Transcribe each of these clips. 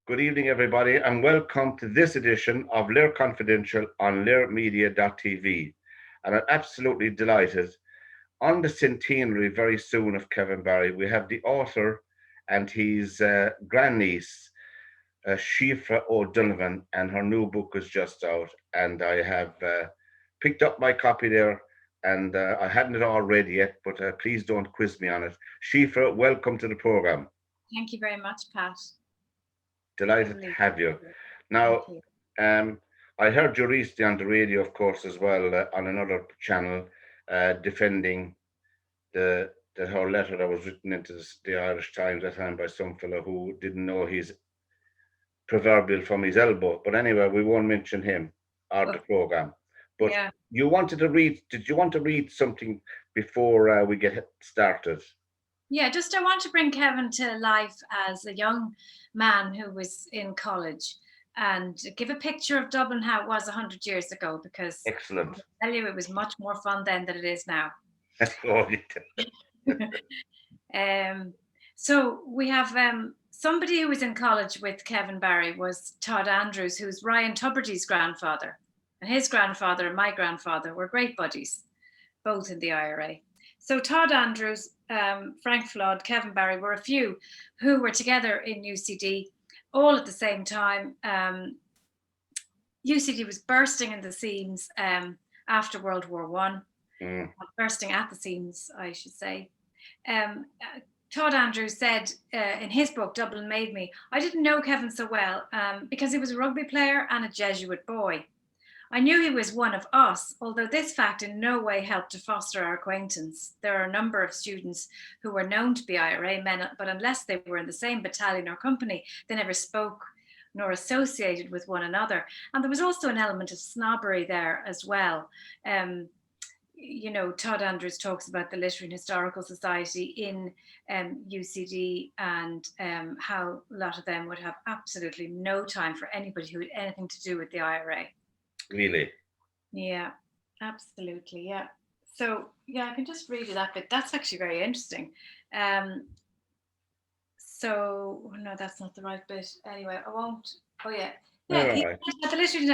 Good evening, everybody, and welcome to this edition of LíR Confidential on LíRmedia.tv. And I'm absolutely delighted. On the centenary very soon of Kevin Barry, we have the author and his grandniece, Siofra O'Donovan, and her new book is just out. And I have picked up my copy there, and I hadn't it all read yet, but please don't quiz me on it. Siofra, welcome to the program. Thank you very much, Pat. Delighted to have you. Thank Now, you. I heard you recently on the radio, of course, as well, on another channel, defending the whole letter that was written into the Irish Times that time by some fellow who didn't know his proverbial from his elbow. But anyway, we won't mention him or the program. But Yeah. you wanted to read, did you want to read something before we get started? Yeah, I want to bring Kevin to life as a young man who was in college and give a picture of Dublin how it was 100 years ago, because Excellent. I tell you, it was much more fun then than it is now. Oh, So we have somebody who was in college with Kevin Barry was Todd Andrews, who's Ryan Tubridy's grandfather. And his grandfather and my grandfather were great buddies, both in the IRA. So Todd Andrews, Frank Flood, Kevin Barry were a few who were together in UCD all at the same time. UCD was bursting in the seams after World War I. Bursting at the seams, I should say. Todd Andrews said in his book, Dublin Made Me, I didn't know Kevin so well because he was a rugby player and a Jesuit boy. I knew he was one of us, although this fact in no way helped to foster our acquaintance. There are a number of students who were known to be IRA men, but unless they were in the same battalion or company, they never spoke nor associated with one another. And there was also an element of snobbery there as well. You know, Todd Andrews talks about the Literary and Historical Society in UCD and how a lot of them would have absolutely no time for anybody who had anything to do with the IRA. Really? Yeah, absolutely. Yeah. So, yeah, I can just read you that bit. That's actually very interesting. So, no, that's not the right bit. Anyway, I won't. Oh, yeah. Yeah,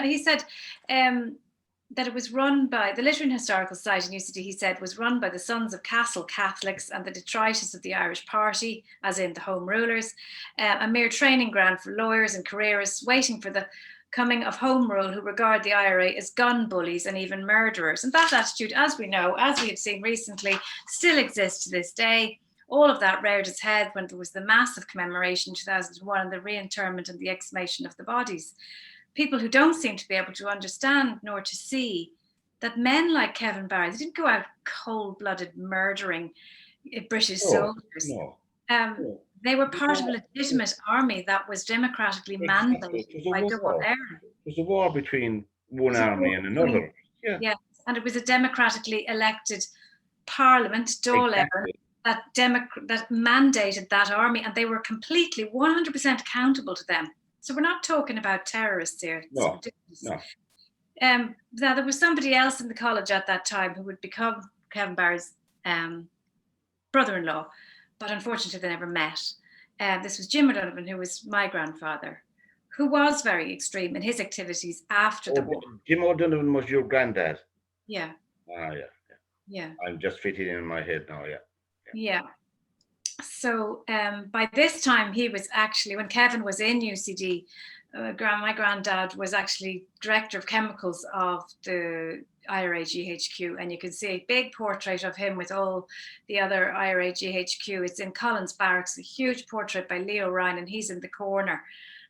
he said that it was run by the Literary and Historical Society in UCD, he said, was run by the sons of Castle Catholics and the detritus of the Irish party, as in the Home Rulers, a mere training ground for lawyers and careerists waiting for the coming of Home Rule who regard the IRA as gun bullies and even murderers. And that attitude, as we know, as we have seen recently, still exists to this day. All of that reared its head when there was the massive commemoration in 2001 and the reinterment and the exhumation of the bodies. People who don't seem to be able to understand nor to see that men like Kevin Barry, they didn't go out cold-blooded murdering British soldiers. No. They were part of a legitimate army that was democratically mandated by Double Erin. It was a war between one army and another. Yeah, and it was a democratically elected parliament, Dáil Éireann, that mandated that army, and they were completely 100% accountable to them. So we're not talking about terrorists here. No. Now, there was somebody else in the college at that time who would become Kevin Barry's brother-in-law, but unfortunately they never met. This was Jim O'Donovan, who was my grandfather, who was very extreme in his activities after the war. Jim O'Donovan was your granddad? Yeah. Ah, yeah. Yeah. I'm just fitting in my head now, Yeah. So by this time, he was actually, when Kevin was in UCD, my granddad was actually director of chemicals of the IRA GHQ, and you can see a big portrait of him with all the other IRA GHQ. It's in Collins Barracks, a huge portrait by Leo Ryan, and he's in the corner,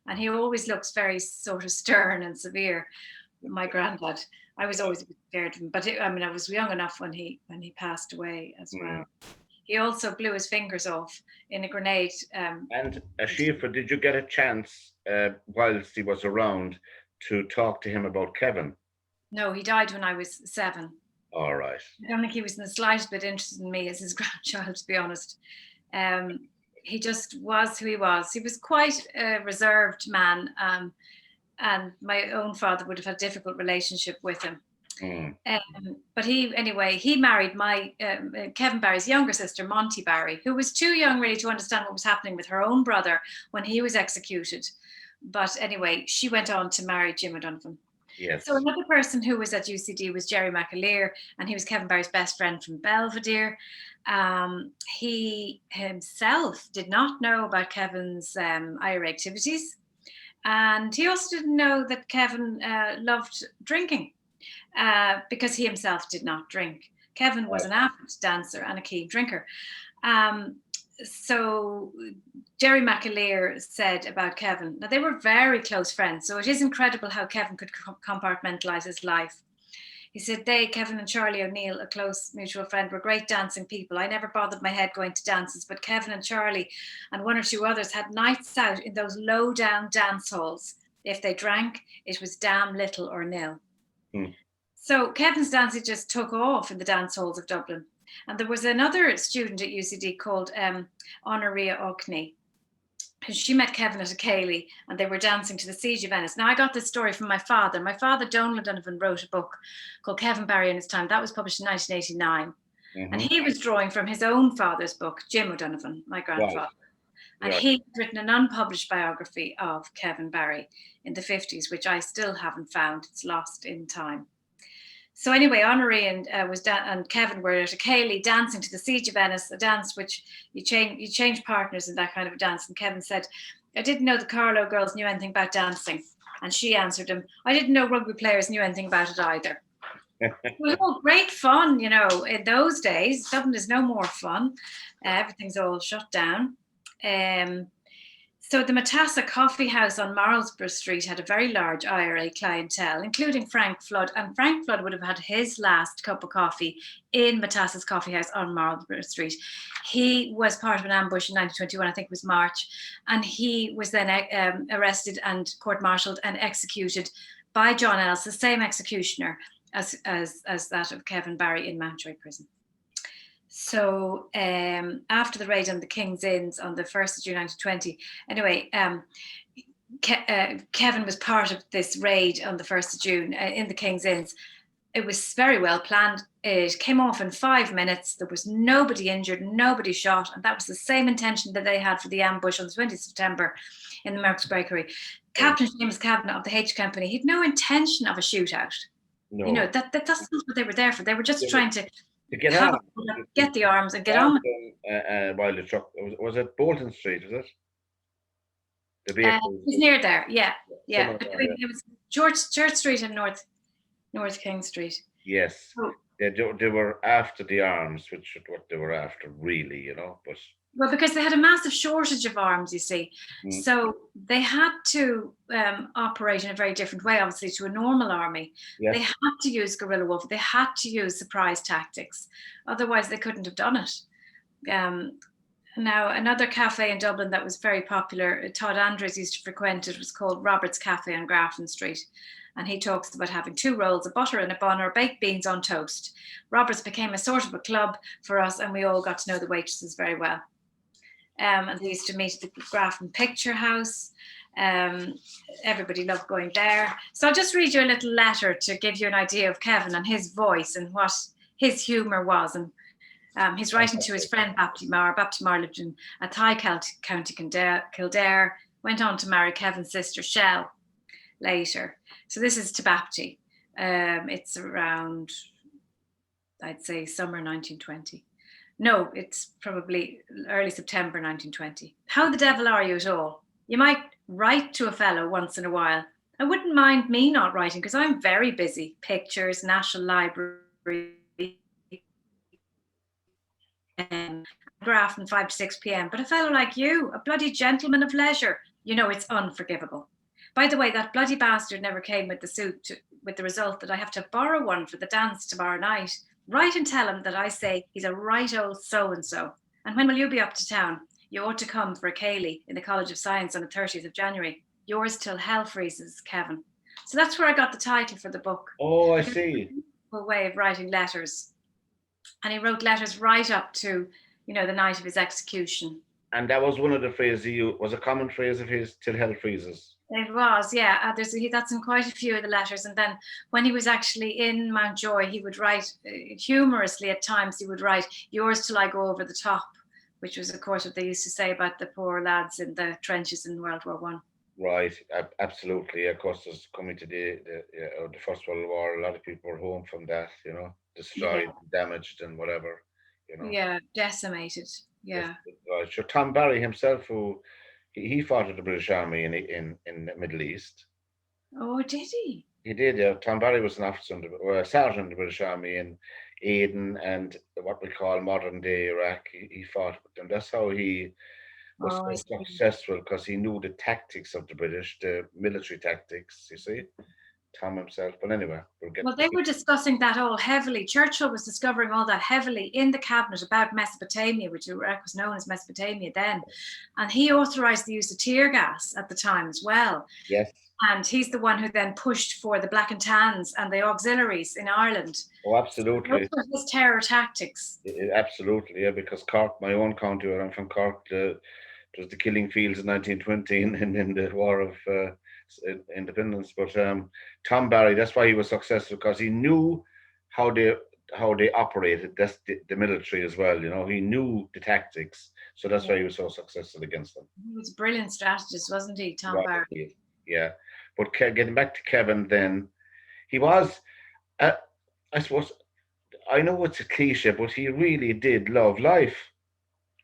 and he always looks very sort of stern and severe. My granddad, I was always scared of him, but I was young enough when he passed away as well. He also blew his fingers off in a grenade. And Siofra, did you get a chance whilst he was around to talk to him about Kevin? No, he died when I was 7. All right. I don't think he was in the slightest bit interested in me as his grandchild, to be honest. He just was who he was. He was quite a reserved man, and my own father would have had a difficult relationship with him. But he married my Kevin Barry's younger sister, Monty Barry, who was too young really to understand what was happening with her own brother when he was executed. But anyway, she went on to marry Jim O'Donovan. Yes. So another person who was at UCD was Jerry Mcaleer, and he was Kevin Barry's best friend from Belvedere. He himself did not know about Kevin's IRA activities. And he also didn't know that Kevin loved drinking because he himself did not drink. Kevin was an avid dancer and a keen drinker. So Jerry Mcaleer said about Kevin, now they were very close friends, so it is incredible how Kevin could compartmentalize his life. He said Kevin and Charlie O'Neill, a close mutual friend, were great dancing people. I never bothered my head going to dances, but Kevin and Charlie and one or two others had nights out in those low down dance halls. If they drank, it was damn little or nil. So Kevin's dancing just took off in the dance halls of Dublin. And there was another student at UCD called Honoria Orkney. She met Kevin at a Cayley and they were dancing to the Siege of Venice. Now, I got this story from my father. My father, Donald O'Donovan, wrote a book called Kevin Barry in His Time. That was published in 1989. And he was drawing from his own father's book, Jim O'Donovan, my grandfather. And he had written an unpublished biography of Kevin Barry in the 50s, which I still haven't found. It's lost in time. So anyway, Honoré and Kevin were at a Cayley dancing to the Siege of Venice, a dance which you change partners in that kind of a dance. And Kevin said, I didn't know the Carlow girls knew anything about dancing. And she answered him, I didn't know rugby players knew anything about it either. Well, great fun, you know, in those days. Dublin is no more fun. Everything's all shut down. So the Matassa Coffee House on Marlsborough Street had a very large IRA clientele, including Frank Flood. And Frank Flood would have had his last cup of coffee in Matassa's Coffee House on Marlsborough Street. He was part of an ambush in 1921, I think it was March. And he was then arrested and court-martialed and executed by John Ellis, the same executioner as that of Kevin Barry in Mountjoy Prison. So after the raid on the King's Inns on the 1st of June 1920, anyway, Kevin was part of this raid on the 1st of June in the King's Inns. It was very well planned. It came off in 5 minutes. There was nobody injured, nobody shot. And that was the same intention that they had for the ambush on the 20th of September in the Merks Bakery. Captain Seamus Kavanagh of the H Company, he had no intention of a shootout. No. You know, that's not what they were there for. They were just trying to get the arms and get on. While the truck was it Bolton Street? Was it? It was near there. Yeah. Between, it was Church Street and North King Street. Yes, so, they were after the arms, which is what they were after, really. You know, but. Well, because they had a massive shortage of arms, you see. So they had to operate in a very different way, obviously, to a normal army. Yes. They had to use guerrilla warfare. They had to use surprise tactics. Otherwise, they couldn't have done it. Now, another cafe in Dublin that was very popular, Todd Andrews used to frequent it, was called Robert's Cafe on Grafton Street. And he talks about having 2 rolls of butter in a bun or baked beans on toast. Robert's became a sort of a club for us, and we all got to know the waitresses very well. And they used to meet at the Grafton Picture House. Everybody loved going there. So I'll just read you a little letter to give you an idea of Kevin and his voice and what his humour was. And he's writing to his friend Mcnamara. Mcnamara lived in Athy, County Kildare, went on to marry Kevin's sister Shell later. So this is to Bapty. It's around, I'd say, summer 1920. No, it's probably early September 1920. How the devil are you at all? You might write to a fellow once in a while. I wouldn't mind me not writing because I'm very busy. Pictures, National Library, Grafton 5 to 6 p.m. But a fellow like you, a bloody gentleman of leisure, you know it's unforgivable. By the way, that bloody bastard never came with the suit, with the result that I have to borrow one for the dance tomorrow night. Write and tell him that I say he's a right old so-and-so. And when will you be up to town? You ought to come for a Cayley in the College of Science on the 30th of January. Yours till hell freezes, Kevin. So that's where I got the title for the book. Oh, I see. A way of writing letters. And he wrote letters right up to, you know, the night of his execution. And that was one of the phrases he used, was a common phrase of his, till hell freezes. It was, yeah. That's in quite a few of the letters. And then when he was actually in Mountjoy, he would write, humorously at times, he would write, yours till I go over the top, which was, of course, what they used to say about the poor lads in the trenches in World War I. Right, absolutely. Of course, there's coming to the First World War. A lot of people were home from that, Yeah, destroyed, damaged, and whatever. You know, yeah, decimated. That's Yeah. right. Sure, Tom Barry himself, who he fought in the British Army in the Middle East. Oh, did he? He did. Yeah, Tom Barry was an officer or a sergeant in the British Army in Aden and what we call modern day Iraq. He fought with them. That's how he was Oh, I so see. successful because he knew the tactics of the British, the military tactics. You see, Tom himself. But anyway, we'll get. Well, they were discussing that all heavily. Churchill was discovering all that heavily in the cabinet about Mesopotamia, which Iraq was known as Mesopotamia then. And he authorized the use of tear gas at the time as well. Yes. And he's the one who then pushed for the black and tans and the auxiliaries in Ireland. Oh, So those absolutely. were his terror tactics. Absolutely, yeah. Because Cork, my own county, where I'm from, Cork, it was the killing fields in 1920 in the War of Independence. But Tom Barry, that's why he was successful because he knew how they how they operated. That's the military as well. He knew the tactics, so that's Yeah. why he was so successful against them. He was a brilliant strategist, wasn't he, Tom Right. Barry? Yeah. But getting back to Kevin, then he was. Uh, I suppose I know it's a cliche, but he really did love life,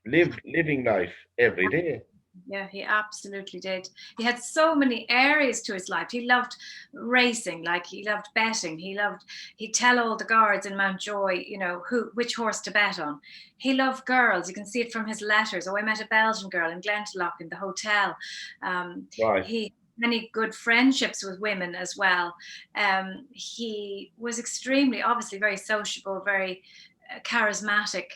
living life every day. Yeah, he absolutely did. He had so many areas to his life. He loved racing, like he loved betting. He'd tell all the guards in Mountjoy, which horse to bet on. He loved girls. You can see it from his letters. Oh, I met a Belgian girl in Glentalough in the hotel. Right. He many good friendships with women as well. He was extremely, obviously, very sociable, very charismatic.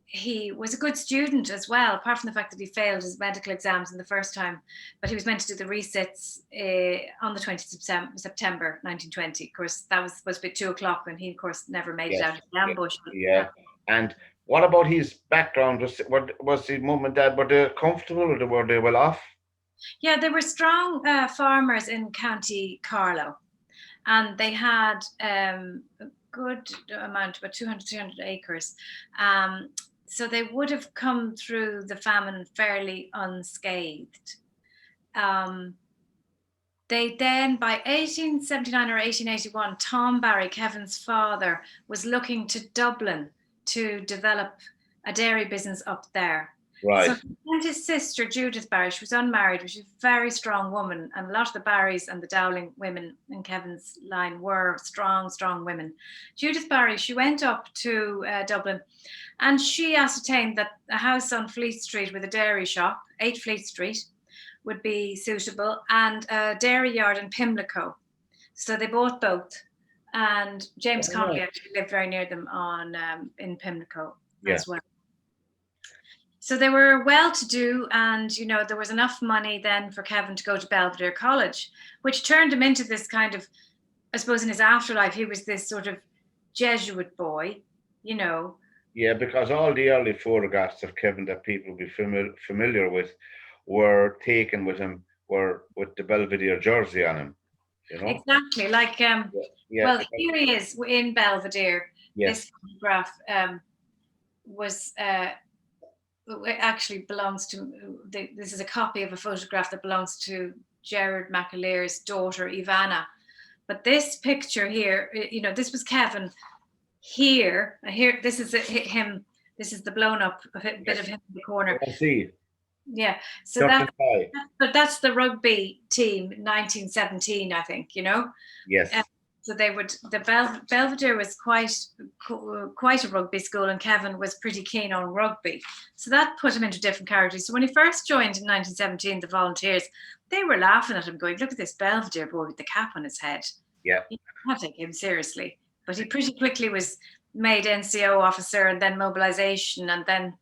He was a good student as well, apart from the fact that he failed his medical exams in the first time. But he was meant to do the resits on the 20th of September 1920. Of course, that was supposed to be at 2 o'clock, and he, of course, never made it Yes. out of the ambush. Yeah. And what about his background? Was his mum and dad, were they comfortable or were they well off? Yeah, they were strong farmers in County Carlow, and they had a good amount, about 200, 300 acres. So they would have come through the famine fairly unscathed. They then, by 1879 or 1881, Tom Barry, Kevin's father, was looking to Dublin to develop a dairy business up there. Right. So he and his sister, Judith Barry, she was unmarried, but she was a very strong woman. And a lot of the Barrys and the Dowling women in Kevin's line were strong, strong women. Judith Barry, she went up to Dublin and she ascertained that a house on Fleet Street with a dairy shop, 8 Fleet Street, would be suitable, and a dairy yard in Pimlico. So they bought both. And James Connolly actually lived very near them in Pimlico as well. So they were well-to-do, and there was enough money then for Kevin to go to Belvedere College, which turned him into this kind of, I suppose, in his afterlife, he was this sort of Jesuit boy, Yeah, because all the early photographs of Kevin that people will be familiar with were taken with him, were with the Belvedere jersey on him. Exactly, like well, here he is in Belvedere. Yes. This photograph was actually belongs to, this is a copy of a photograph that belongs to Gerard Mcaleer's daughter Ivana. But this picture here, this was Kevin here. This is him. This is the blown up bit of him in the corner. I see. Yeah, so that's the rugby team, 1917, I think. Yes. So Belvedere was quite a rugby school, and Kevin was pretty keen on rugby. So that put him into different categories. So when he first joined in 1917, the Volunteers, they were laughing at him, going, "Look at this Belvedere boy with the cap on his head." Yeah. You can't take him seriously. But he pretty quickly was made NCO officer, and then mobilization, and then,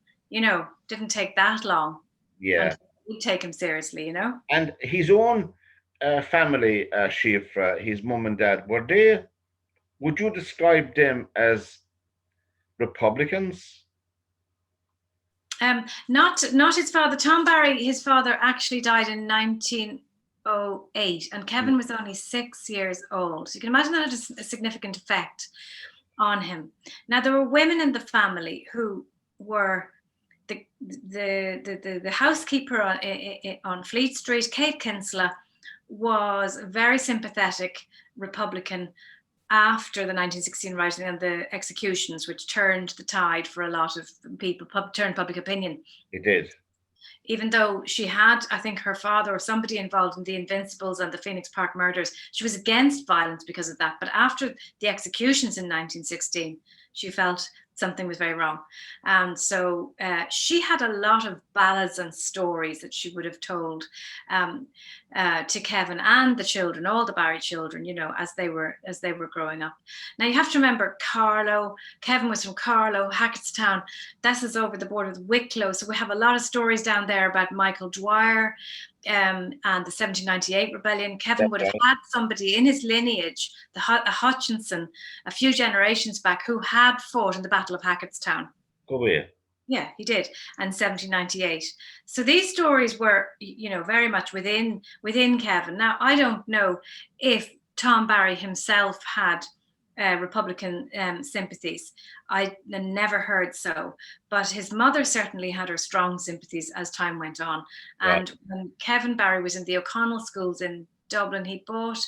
didn't take that long. Yeah. We'd take him seriously, And his own family, Siofra, his mum and dad, would you describe them as Republicans? Not his father. Tom Barry, his father actually died in 1908, and Kevin was only 6 years old. So you can imagine that had a significant effect on him. Now, there were women in the family who were the housekeeper on Fleet Street, Kate Kinsella, was a very sympathetic Republican after the 1916 rising and the executions, which turned the tide for a lot of people, turned public opinion. It did. Even though she had, I think, her father or somebody involved in the Invincibles and the Phoenix Park murders, she was against violence because of that. But after the executions in 1916, she felt something was very wrong. And so she had a lot of ballads and stories that she would have told to Kevin and the children, all the Barry children, you know, as they were growing up. Now you have to remember Carlow. Kevin was from Carlow, Hackettstown. This is over the border with Wicklow. So we have a lot of stories down there about Michael Dwyer and the 1798 rebellion. Kevin would have had somebody in his lineage, a Hutchinson, a few generations back, who had fought in the Battle of Hackettstown. Oh, yeah. Yeah, he did, and 1798. So these stories were, you know, very much within Kevin. Now, I don't know if Tom Barry himself had Republican sympathies. I never heard so, but his mother certainly had her strong sympathies as time went on. And when Kevin Barry was in the O'Connell schools in Dublin, he bought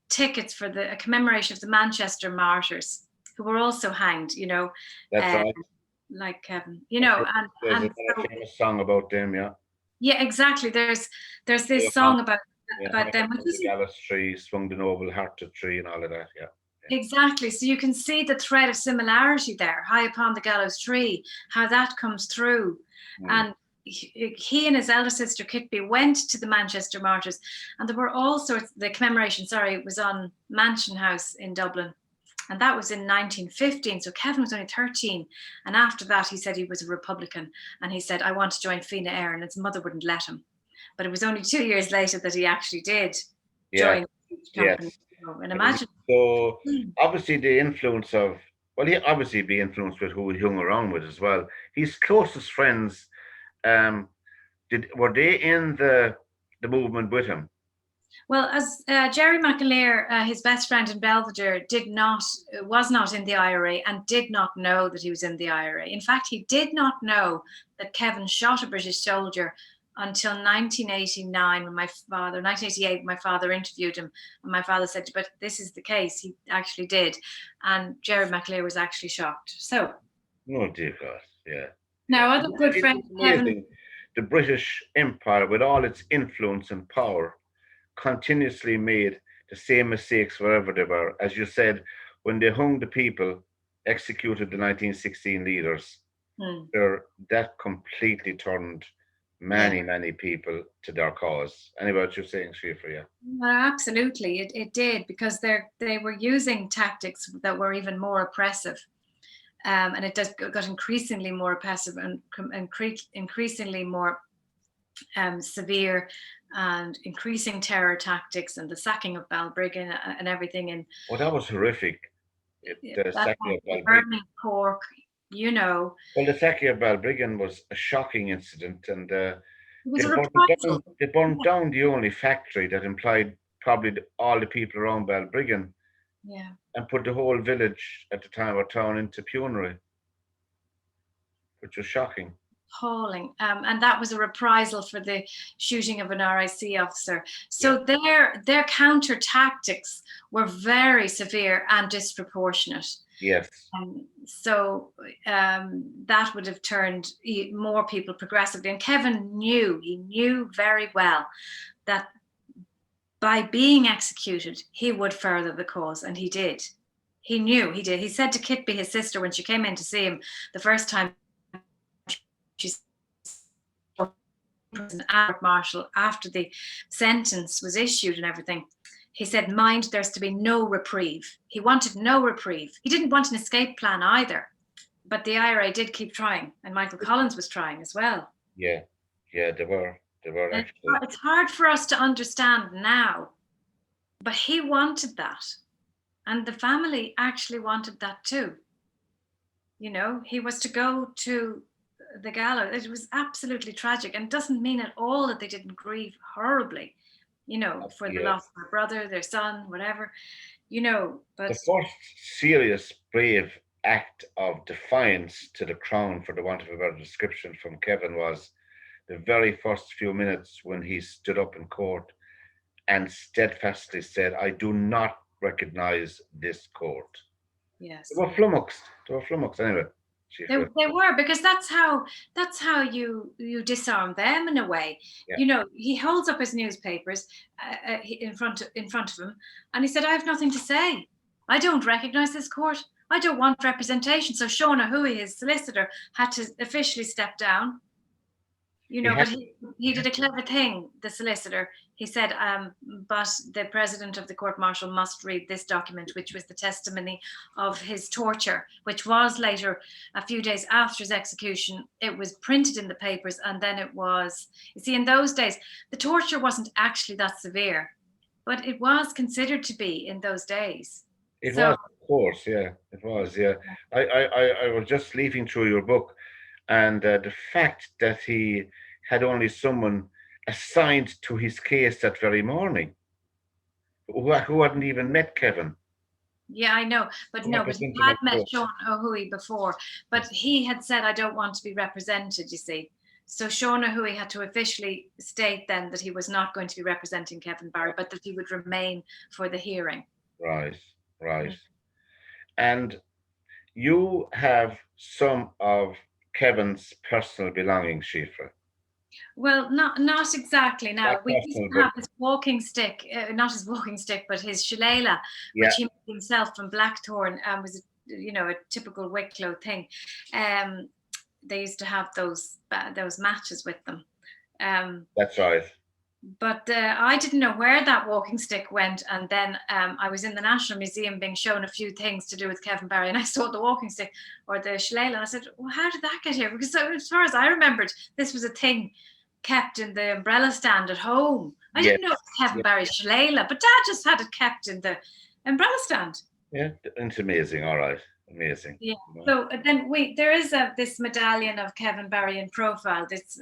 tickets for a commemoration of the Manchester martyrs, who were also hanged, you know. That's right. Like Kevin, you know, there's a famous song about them, yeah. Yeah, exactly. There's this song about them, which is the gallows tree, swung the noble hearted tree, and all of that, yeah. Exactly. So you can see the thread of similarity there, high upon the gallows tree, how that comes through. And he and his elder sister Kitby went to the Manchester martyrs, and there were all sorts. The commemoration, was on Mansion House in Dublin. And that was in 1915. So Kevin was only 13. And after that, he said he was a Republican. And he said, I want to join Fianna Éireann. And his mother wouldn't let him. But it was only 2 years later that he actually did join the company. Yes. And imagine. So obviously the influence of, well, he obviously be influenced with who he hung around with as well. His closest friends, were they in the movement with him? Well, as Jerry Mcaleer, his best friend in Belvedere, was not in the IRA and did not know that he was in the IRA. In fact, he did not know that Kevin shot a British soldier until 1989 when 1988, my father interviewed him, and my father said, but this is the case, he actually did. And Jerry Mcaleer was actually shocked. So. Oh, dear God, yeah. Now, other good friend, Kevin. The British Empire, with all its influence and power, continuously made the same mistakes wherever they were. As you said, when they hung the people, executed the 1916 leaders, that completely turned many people to their cause. Anyway, what you're saying, Siofra, yeah. Well, absolutely, it did, because they were using tactics that were even more oppressive. And it got increasingly more oppressive and increasingly more severe, and increasing terror tactics, and the sacking of Balbriggan and everything. And that was horrific. The sacking of Balbriggan. Burning Cork, you know. Well, the sacking of Balbriggan was a shocking incident, and it was they burned down the only factory that employed probably all the people around Balbriggan. Yeah. And put the whole village at the time or town into penury, which was shocking. Appalling. And that was a reprisal for the shooting of an RIC officer. So their counter tactics were very severe and disproportionate. Yes. So that would have turned more people progressively. And Kevin knew very well that by being executed, he would further the cause, and he did. He knew he did. He said to Kitby, his sister, when she came in to see him the first time, she's an Albert Marshall after the sentence was issued and everything. He said, mind, there's to be no reprieve. He wanted no reprieve. He didn't want an escape plan either. But the IRA did keep trying, and Michael Collins was trying as well. Yeah, they were. It's hard for us to understand now, but he wanted that, and the family actually wanted that too. You know, he was to go to the gallows. It was absolutely tragic, and it doesn't mean at all that they didn't grieve horribly, you know, for the loss of their brother, their son, whatever, you know. But the first serious brave act of defiance to the Crown, for the want of a better description, from Kevin was the very first few minutes when he stood up in court and steadfastly said, "I do not recognise this court." Yes. They were flummoxed. They were flummoxed anyway. They were, because that's how you disarm them in a way. Yeah. You know, he holds up his newspapers in front of him, and he said, "I have nothing to say. I don't recognise this court. I don't want representation." So Sean O'Hui, his solicitor, had to officially step down. You know, but he did a clever thing, the solicitor. He said, but the president of the court-martial must read this document, which was the testimony of his torture, which was later, a few days after his execution, it was printed in the papers, and then it was, you see, in those days, the torture wasn't actually that severe, but it was considered to be in those days. It was, of course, yeah, it was, yeah. I was just leafing through your book, and the fact that he had only someone assigned to his case that very morning who hadn't even met Kevin. Yeah, I know, but he had met Sean O'Hui before, but he had said, "I don't want to be represented," you see. So Sean O'Hui had to officially state then that he was not going to be representing Kevin Barry, but that he would remain for the hearing. Right. And you have some of Kevin's personal belongings, Siofra. Well, not exactly. Now, we used to have his walking stick, not his walking stick, but his shillelagh, which he made himself from blackthorn, and was, a typical Wicklow thing. They used to have those matches with them. That's right. But I didn't know where that walking stick went, and then I was in the National Museum being shown a few things to do with Kevin Barry, and I saw the walking stick or the shillelagh, and I said, "Well, how did that get here?" Because as far as I remembered, this was a thing kept in the umbrella stand at home. I didn't know it was Kevin Barry's shillelagh, but Dad just had it kept in the umbrella stand. Yeah, it's amazing. All right. Amazing. Yeah. So then there is this medallion of Kevin Barry in profile. This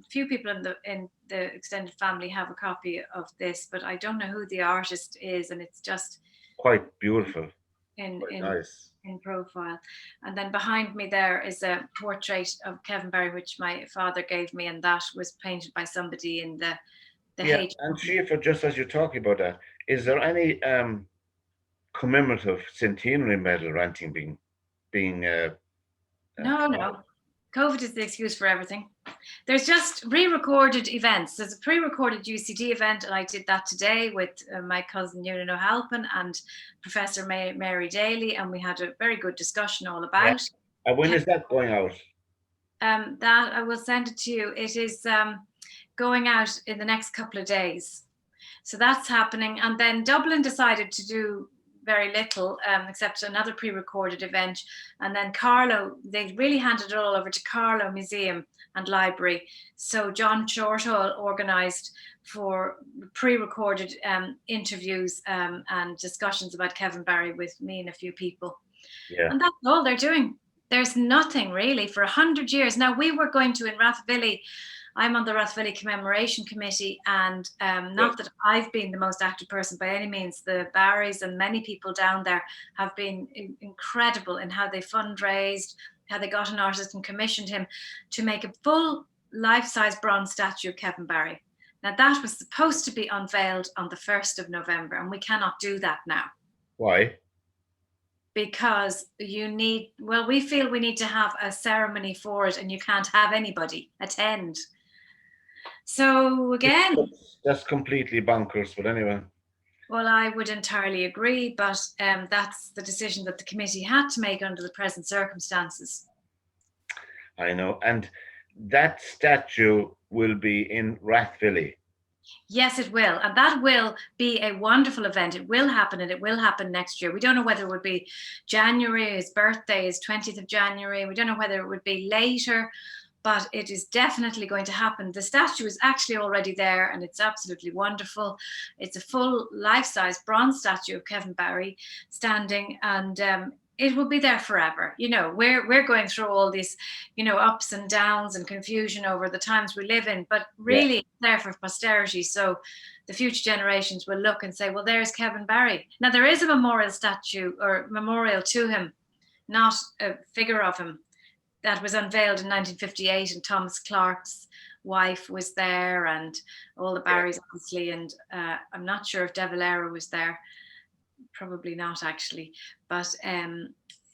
few people in the extended family have a copy of this, but I don't know who the artist is, and it's just quite beautiful. Nice. In profile. And then behind me there is a portrait of Kevin Barry, which my father gave me, and that was painted by somebody in the And Siofra, just as you're talking about that, is there any commemorative centenary medal or anything being no. COVID is the excuse for everything. There's just pre-recorded events. There's a pre-recorded UCD event, and I did that today with my cousin Ewan O'Halpin and Professor Mary Daly, and we had a very good discussion all about. And when is that going out? That I will send it to you. It is going out in the next couple of days. So that's happening. And then Dublin decided to do very little, except another pre-recorded event. And then Carlow, they really handed it all over to Carlow Museum and Library. So John Shorthall organised for pre-recorded interviews and discussions about Kevin Barry with me and a few people. Yeah. And that's all they're doing. There's nothing really for 100 years. Now, we were going to, in Rathvilly, I'm on the Rathvilly Commemoration Committee, and not that I've been the most active person by any means. The Barrys and many people down there have been incredible in how they fundraised, how they got an artist and commissioned him to make a full life-size bronze statue of Kevin Barry. Now, that was supposed to be unveiled on the 1st of November, and we cannot do that now. Why? Because we feel we need to have a ceremony for it, and you can't have anybody attend. So again, that's completely bonkers, but anyway. Well, I would entirely agree, but that's the decision that the committee had to make under the present circumstances. I know, and that statue will be in Rathvilly. Yes, it will. And that will be a wonderful event. It will happen, and it will happen next year. We don't know whether it would be January. His birthday is 20th of January. We don't know whether it would be later, but it is definitely going to happen. The statue is actually already there, and it's absolutely wonderful. It's a full life-size bronze statue of Kevin Barry standing, and it will be there forever. You know, we're going through all these, ups and downs and confusion over the times we live in, but really it's there for posterity. So the future generations will look and say, well, there's Kevin Barry. Now, there is a memorial statue or memorial to him not a figure of him. That was unveiled in 1958, and Thomas Clark's wife was there, and all the Barrys, obviously, and I'm not sure if De Valera was there. Probably not, actually, but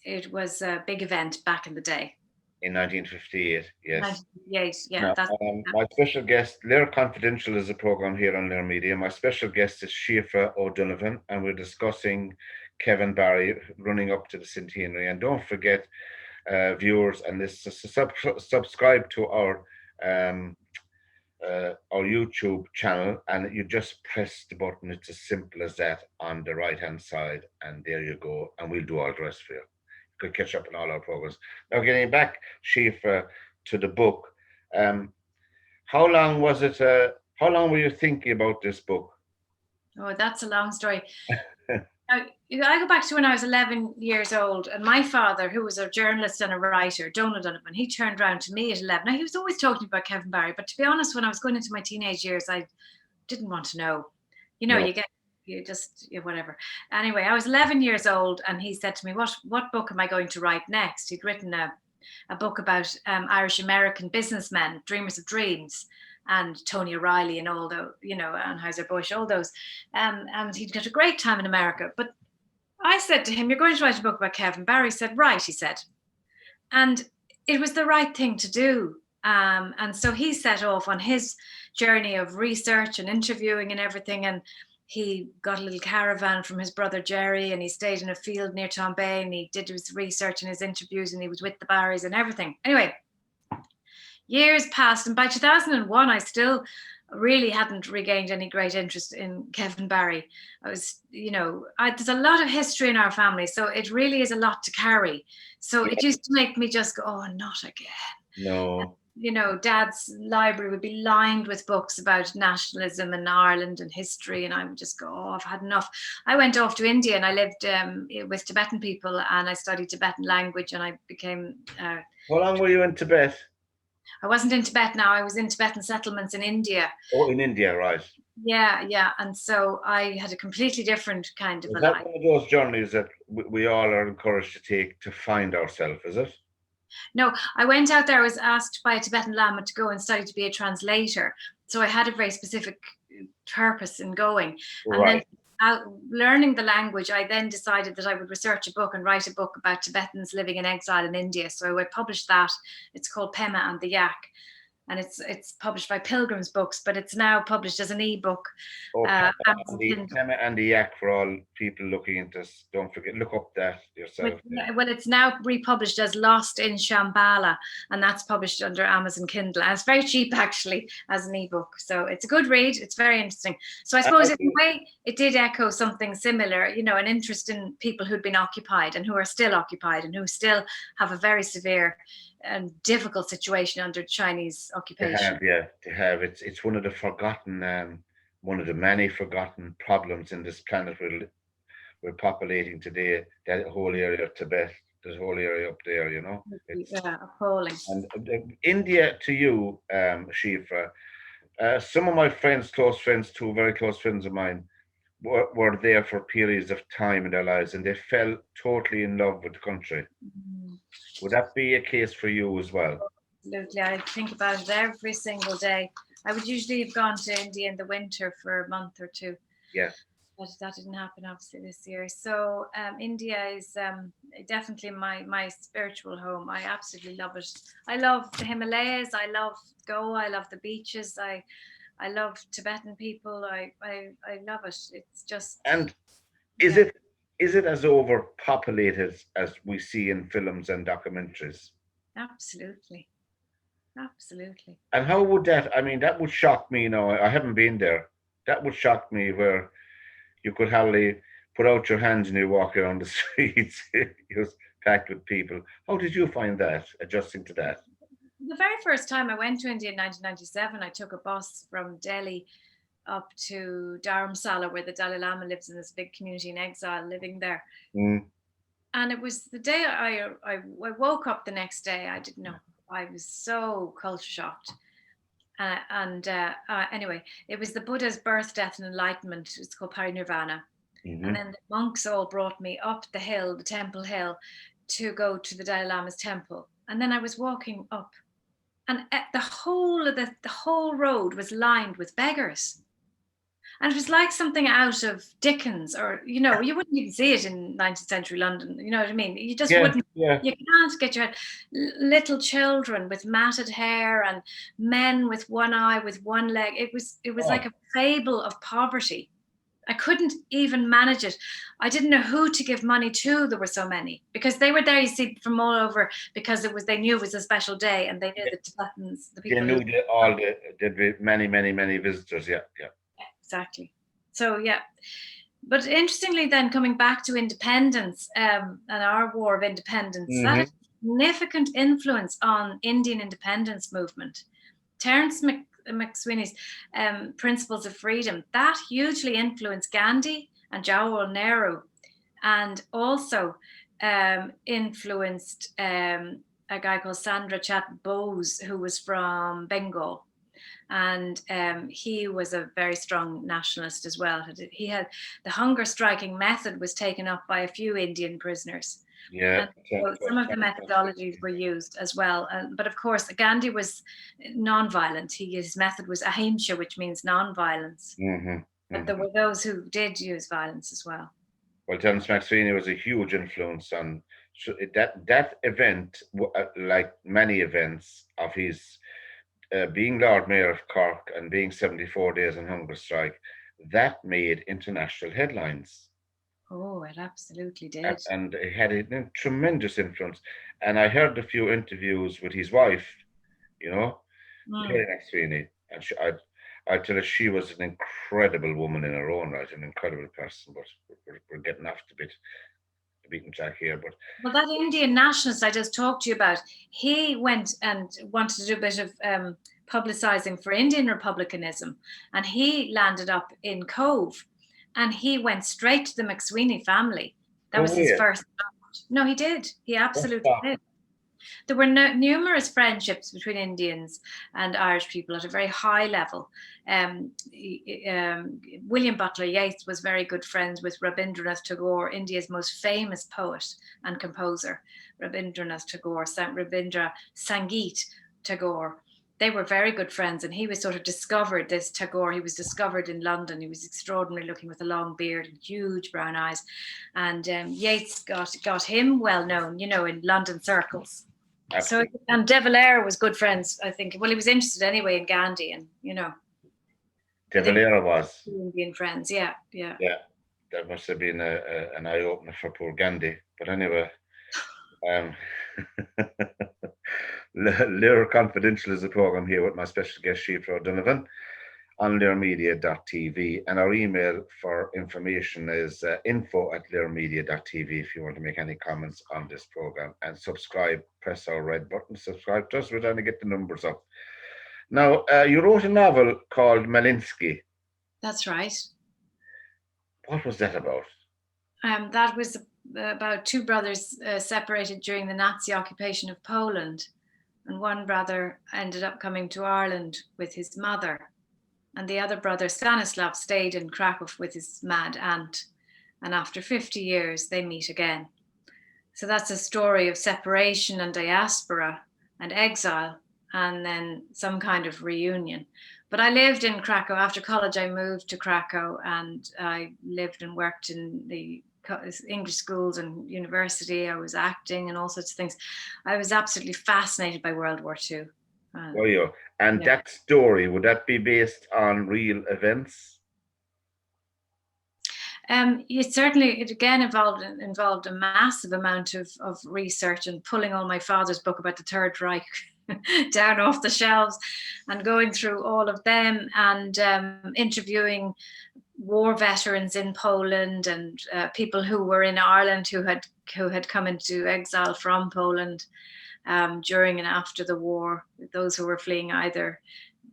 it was a big event back in the day. In 1958, yes. 1958, yeah. Now, my special guest, LíR Confidential is a program here on LíR Media. My special guest is Siofra O'Donovan, and we're discussing Kevin Barry running up to the centenary. And don't forget, viewers, and this subscribe to our YouTube channel, and you just press the button. It's as simple as that on the right hand side, and there you go, and we'll do all the rest for you. You could catch up on all our programs. Now, getting back, Siofra, to the book, how long was it? How long were you thinking about this book? Oh, that's a long story. I go back to when I was 11 years old, and my father, who was a journalist and a writer, Donald Donovan, he turned around to me at 11. Now, he was always talking about Kevin Barry, but to be honest, when I was going into my teenage years, I didn't want to know. You know, whatever. Anyway, I was 11 years old, and he said to me, what book am I going to write next? He'd written a book about Irish-American businessmen, dreamers of dreams, and Tony O'Reilly and all the, Anheuser-Busch, all those. And he'd got a great time in America. But I said to him, you're going to write a book about Kevin Barry? He said, right, he said. And it was the right thing to do. And so he set off on his journey of research and interviewing and everything. And he got a little caravan from his brother Jerry, and he stayed in a field near Tombay, and he did his research and his interviews, and he was with the Barrys and everything. Anyway, years passed, and by 2001, I still really hadn't regained any great interest in Kevin Barry. I was, there's a lot of history in our family, so it really is a lot to carry. So it used to make me just go, oh, not again. No. Dad's library would be lined with books about nationalism and Ireland and history, and I would just go, oh, I've had enough. I went off to India, and I lived with Tibetan people, and I studied Tibetan language, and I became... How long were you in Tibet? I wasn't in Tibet now. I was in Tibetan settlements in India. Oh, in India, right. Yeah. And so I had a completely different kind of life. Is that one of those journeys that we all are encouraged to take to find ourselves, is it? No, I went out there. I was asked by a Tibetan Lama to go and study to be a translator. So I had a very specific purpose in going. And then learning the language, I then decided that I would research a book and write a book about Tibetans living in exile in India. So I published that. It's called Pema and the Yak, and it's published by Pilgrim's Books, but it's now published as an ebook. Pema and the Yak, for all people looking into this, don't forget, look up that yourself. Well, it's now republished as Lost in Shambhala, and that's published under Amazon Kindle. And it's very cheap, actually, as an ebook. So it's a good read. It's very interesting. So I suppose in a way, it did echo something similar, an interest in people who'd been occupied and who are still occupied and who still have a very severe and difficult situation under Chinese occupation. They have. It's one of the forgotten, one of the many forgotten problems in this planet we're populating today. That whole area of Tibet, this whole area up there, It's appalling. And India, to you, Siofra, some of my friends, close friends, two very close friends of mine, were there for periods of time in their lives, and they fell totally in love with the country. Would that be a case for you as well? Absolutely. I think about it every single day. I would usually have gone to India in the winter for a month or two. Yeah. But that didn't happen, obviously, this year. So India is definitely my spiritual home. I absolutely love it. I love the Himalayas. I love Goa. I love the beaches. I love Tibetan people. I love it. It's just... And is it as overpopulated as we see in films and documentaries? Absolutely. And how would that would shock me, I haven't been there. That would shock me, where you could hardly put out your hands and you walk around the streets. It was packed with people. How did you find that, adjusting to that? The very first time I went to India in 1997, I took a bus from Delhi up to Dharamsala, where the Dalai Lama lives in this big community in exile, living there. And it was the day I woke up the next day. I didn't know. I was so culture shocked. Anyway, it was the Buddha's birth, death, and enlightenment. It's called Parinirvana. And then the monks all brought me up the hill, the temple hill, to go to the Dalai Lama's temple. And then I was walking up, and the whole road was lined with beggars. And it was like something out of Dickens, or, you wouldn't even see it in 19th century London. You know what I mean? You just wouldn't, you can't get your head. Little children with matted hair and men with one eye, with one leg. It was like a fable of poverty. I couldn't even manage it. I didn't know who to give money to. There were so many, because they were there, you see, from all over, because they knew it was a special day, and they knew the Tibetans, the people. They knew there'd be many visitors. Yeah. Exactly. So, yeah. But interestingly, then, coming back to independence and our War of Independence, that had significant influence on Indian independence movement. Terence McSweeney's Principles of Freedom, that hugely influenced Gandhi and Jawaharlal Nehru, and also influenced a guy called Chandra Chat Bose, who was from Bengal. And he was a very strong nationalist as well. He had the hunger striking method was taken up by a few Indian prisoners. Yeah. So some of the methodologies were used as well. But of course, Gandhi was non-violent. His method was ahimsa, which means non-violence. But there were those who did use violence as well. Well, Terence McSweeney was a huge influence on that event, like many events of his being Lord Mayor of Cork and being 74 days on hunger strike, that made international headlines. Oh, it absolutely did. And it had a tremendous influence. And I heard a few interviews with his wife, Terry McSweeney, and I tell her she was an incredible woman in her own right, an incredible person. But we're getting off the beaten track here. But well, that Indian nationalist I just talked to you about, he went and wanted to do a bit of publicising for Indian republicanism, and he landed up in Cove, and he went straight to the McSweeney family. That was his first stop. No, he did. He absolutely did. There were numerous friendships between Indians and Irish people at a very high level. William Butler Yeats was very good friends with Rabindranath Tagore, India's most famous poet and composer. Rabindranath Tagore, Rabindra Sangeet Tagore. They were very good friends, and he was sort of discovered, this Tagore, he was discovered in London. He was extraordinary looking with a long beard and huge brown eyes. And Yeats got him well known, in London circles. Absolutely. So, and De Valera was good friends, I think. Well, he was interested anyway in Gandhi, and De Valera was Indian friends. Yeah. That must have been an eye opener for poor Gandhi. But anyway, LíR Confidential is a program here with my special guest Siofra O'Donovan on LíRmedia.tv, and our email for information is info@LíRmedia.tv if you want to make any comments on this program. And subscribe, press our red button, subscribe to us. We're trying to get the numbers up. Now, you wrote a novel called Malinsky. That's right. What was that about? That was about two brothers separated during the Nazi occupation of Poland. And one brother ended up coming to Ireland with his mother. And the other brother, Stanislav, stayed in Krakow with his mad aunt. And after 50 years, they meet again. So that's a story of separation and diaspora and exile, and then some kind of reunion. But I lived in Krakow. After college, I moved to Krakow, and I lived and worked in the English schools and university. I was acting and all sorts of things. I was absolutely fascinated by World War II. Were you? And that story, would that be based on real events? It again involved a massive amount of research and pulling all my father's book about the Third Reich down off the shelves and going through all of them, and interviewing war veterans in Poland and people who were in Ireland who had come into exile from Poland during and after the war, those who were fleeing either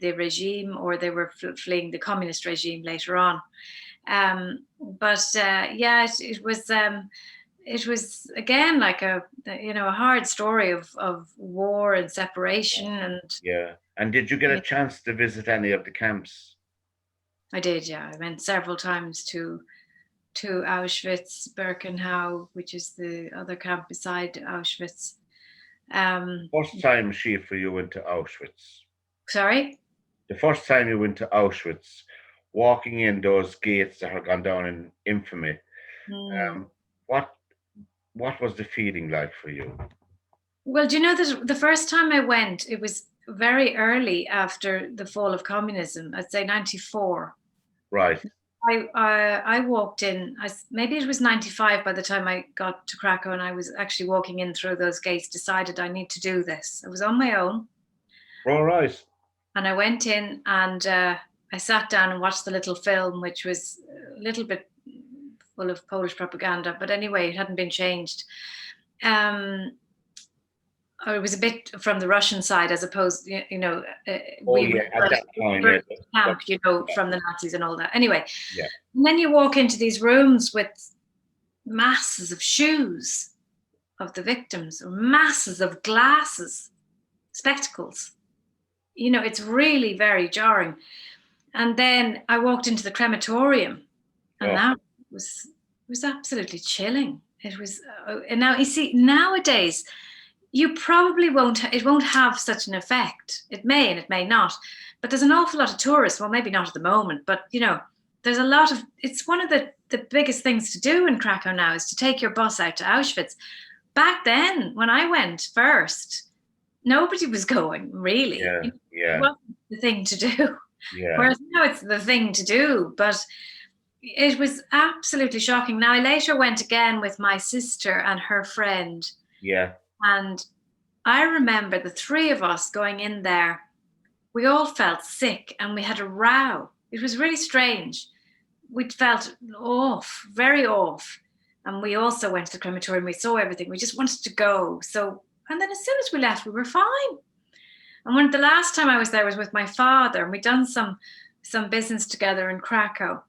the regime or they were fleeing the communist regime later on. It was again like a hard story of war and separation. And did you get a chance to visit any of the camps? I did, yeah. I went several times to to Auschwitz, Birkenau, which is the other camp beside Auschwitz. First time, Siofra, you went to Auschwitz. Sorry? The first time you went to Auschwitz, walking in those gates that have gone down in infamy, what was the feeling like for you? Well, do you know that the first time I went, it was very early after the fall of communism. I'd say 94. Right. I walked in. Maybe it was 95 by the time I got to Krakow, and I was actually walking in through those gates. Decided I need to do this. I was on my own. All right. And I went in and I sat down and watched the little film, which was a little bit full of Polish propaganda, but anyway, it hadn't been changed. Or it was a bit from the Russian side, as opposed, at that time, camp, from the Nazis and all that. Anyway, yeah. And then you walk into these rooms with masses of shoes of the victims, or masses of glasses, spectacles. It's really very jarring. And then I walked into the crematorium, and that was absolutely chilling. It was, and now you see, nowadays, you probably it won't have such an effect. It may and it may not, but there's an awful lot of tourists. Well, maybe not at the moment, but there's a lot of, it's one of the biggest things to do in Krakow now is to take your bus out to Auschwitz. Back then, when I went first, nobody was going, really. Yeah. It wasn't the thing to do. Yeah. Whereas now it's the thing to do, but it was absolutely shocking. Now, I later went again with my sister and her friend. Yeah. And I remember the three of us going in there. We all felt sick and we had a row. It was really strange. We felt off, very off. And we also went to the crematorium. We saw everything. We just wanted to go. And then as soon as we left, we were fine. And the last time I was there was with my father, and we'd done some business together in Krakow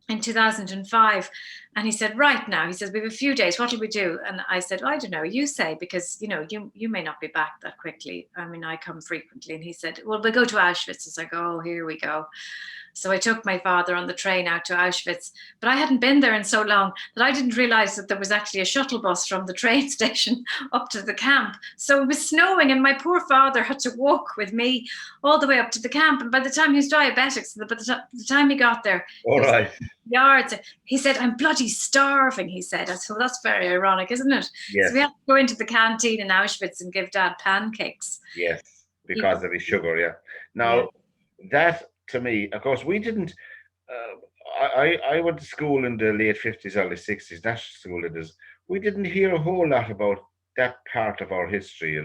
in 2005. And he said, right now, he says, we have a few days. What do we do? And I said, I don't know, you say, because, you may not be back that quickly. I mean, I come frequently. And he said, well, we'll go to Auschwitz. It's like, oh, here we go. So I took my father on the train out to Auschwitz, but I hadn't been there in so long that I didn't realize that there was actually a shuttle bus from the train station up to the camp. So it was snowing and my poor father had to walk with me all the way up to the camp. And by the time he was diabetic, so by the time he got there, all right, yards, he said, I'm bloody starving, he said. So that's very ironic, isn't it? Yes. So we had to go into the canteen in Auschwitz and give Dad pancakes. Yes, because of his sugar, yeah. Now, that, to me, of course, we didn't. I went to school in the late 50s, early 60s, national school it is. We didn't hear a whole lot about that part of our history,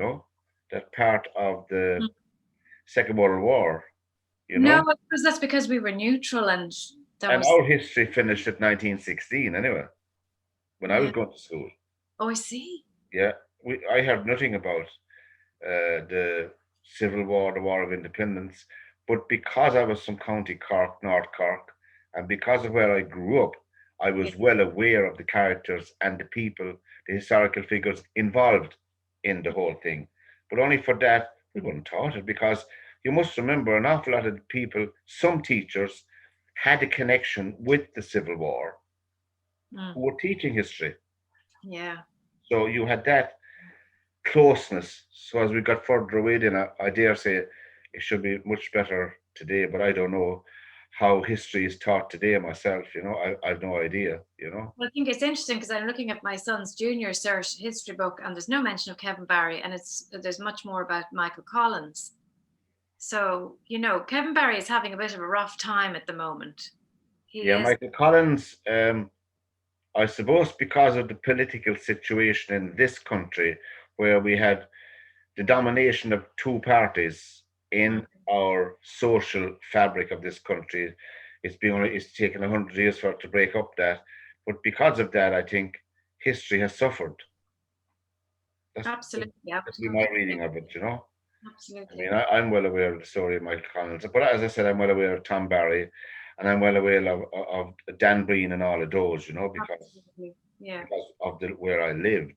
that part of the Second World War, No, because that's because we were neutral and our history finished at 1916 anyway, when I was going to school. Oh, I see. Yeah, I heard nothing about the Civil War, the War of Independence. But because I was from County Cork, North Cork, and because of where I grew up, I was well aware of the characters and the people, the historical figures involved in the whole thing. But only for that, we weren't taught it, because you must remember an awful lot of people, some teachers, had a connection with the Civil War who were teaching history. Yeah. So you had that closeness. So as we got further away, then I dare say, it should be much better today, but I don't know how history is taught today myself. I've no idea. Well, I think it's interesting because I'm looking at my son's junior cert history book, and there's no mention of Kevin Barry, and there's much more about Michael Collins. So Kevin Barry is having a bit of a rough time at the moment. Michael Collins. I suppose because of the political situation in this country, where we had the domination of two parties in our social fabric of this country. It's taken 100 years for it to break up that, but because of that, I think history has suffered. Absolutely. That's my reading of it, Absolutely. I mean, I'm well aware of the story of Michael Collins, but as I said, I'm well aware of Tom Barry, and I'm well aware of Dan Breen and all of those, because of where I lived.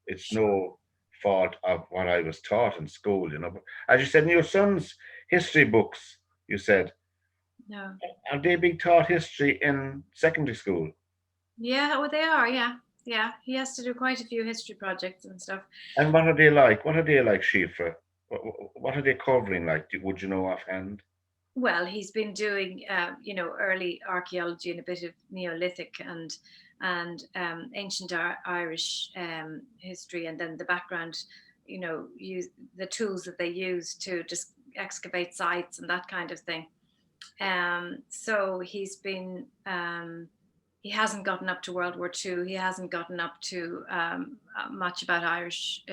It's no fault of what I was taught in school, But as you said, in your son's history books, you said, no, are they being taught history in secondary school? Yeah, oh, they are. Yeah, yeah. He has to do quite a few history projects and stuff. And what are they like? What are they like, Siofra? What are they covering like? Would you know offhand? Well, he's been doing, early archaeology and a bit of Neolithic and ancient Irish history, and then the background, use the tools that they use to just excavate sites and that kind of thing. So he hasn't gotten up to World War II. He hasn't gotten up to much about Irish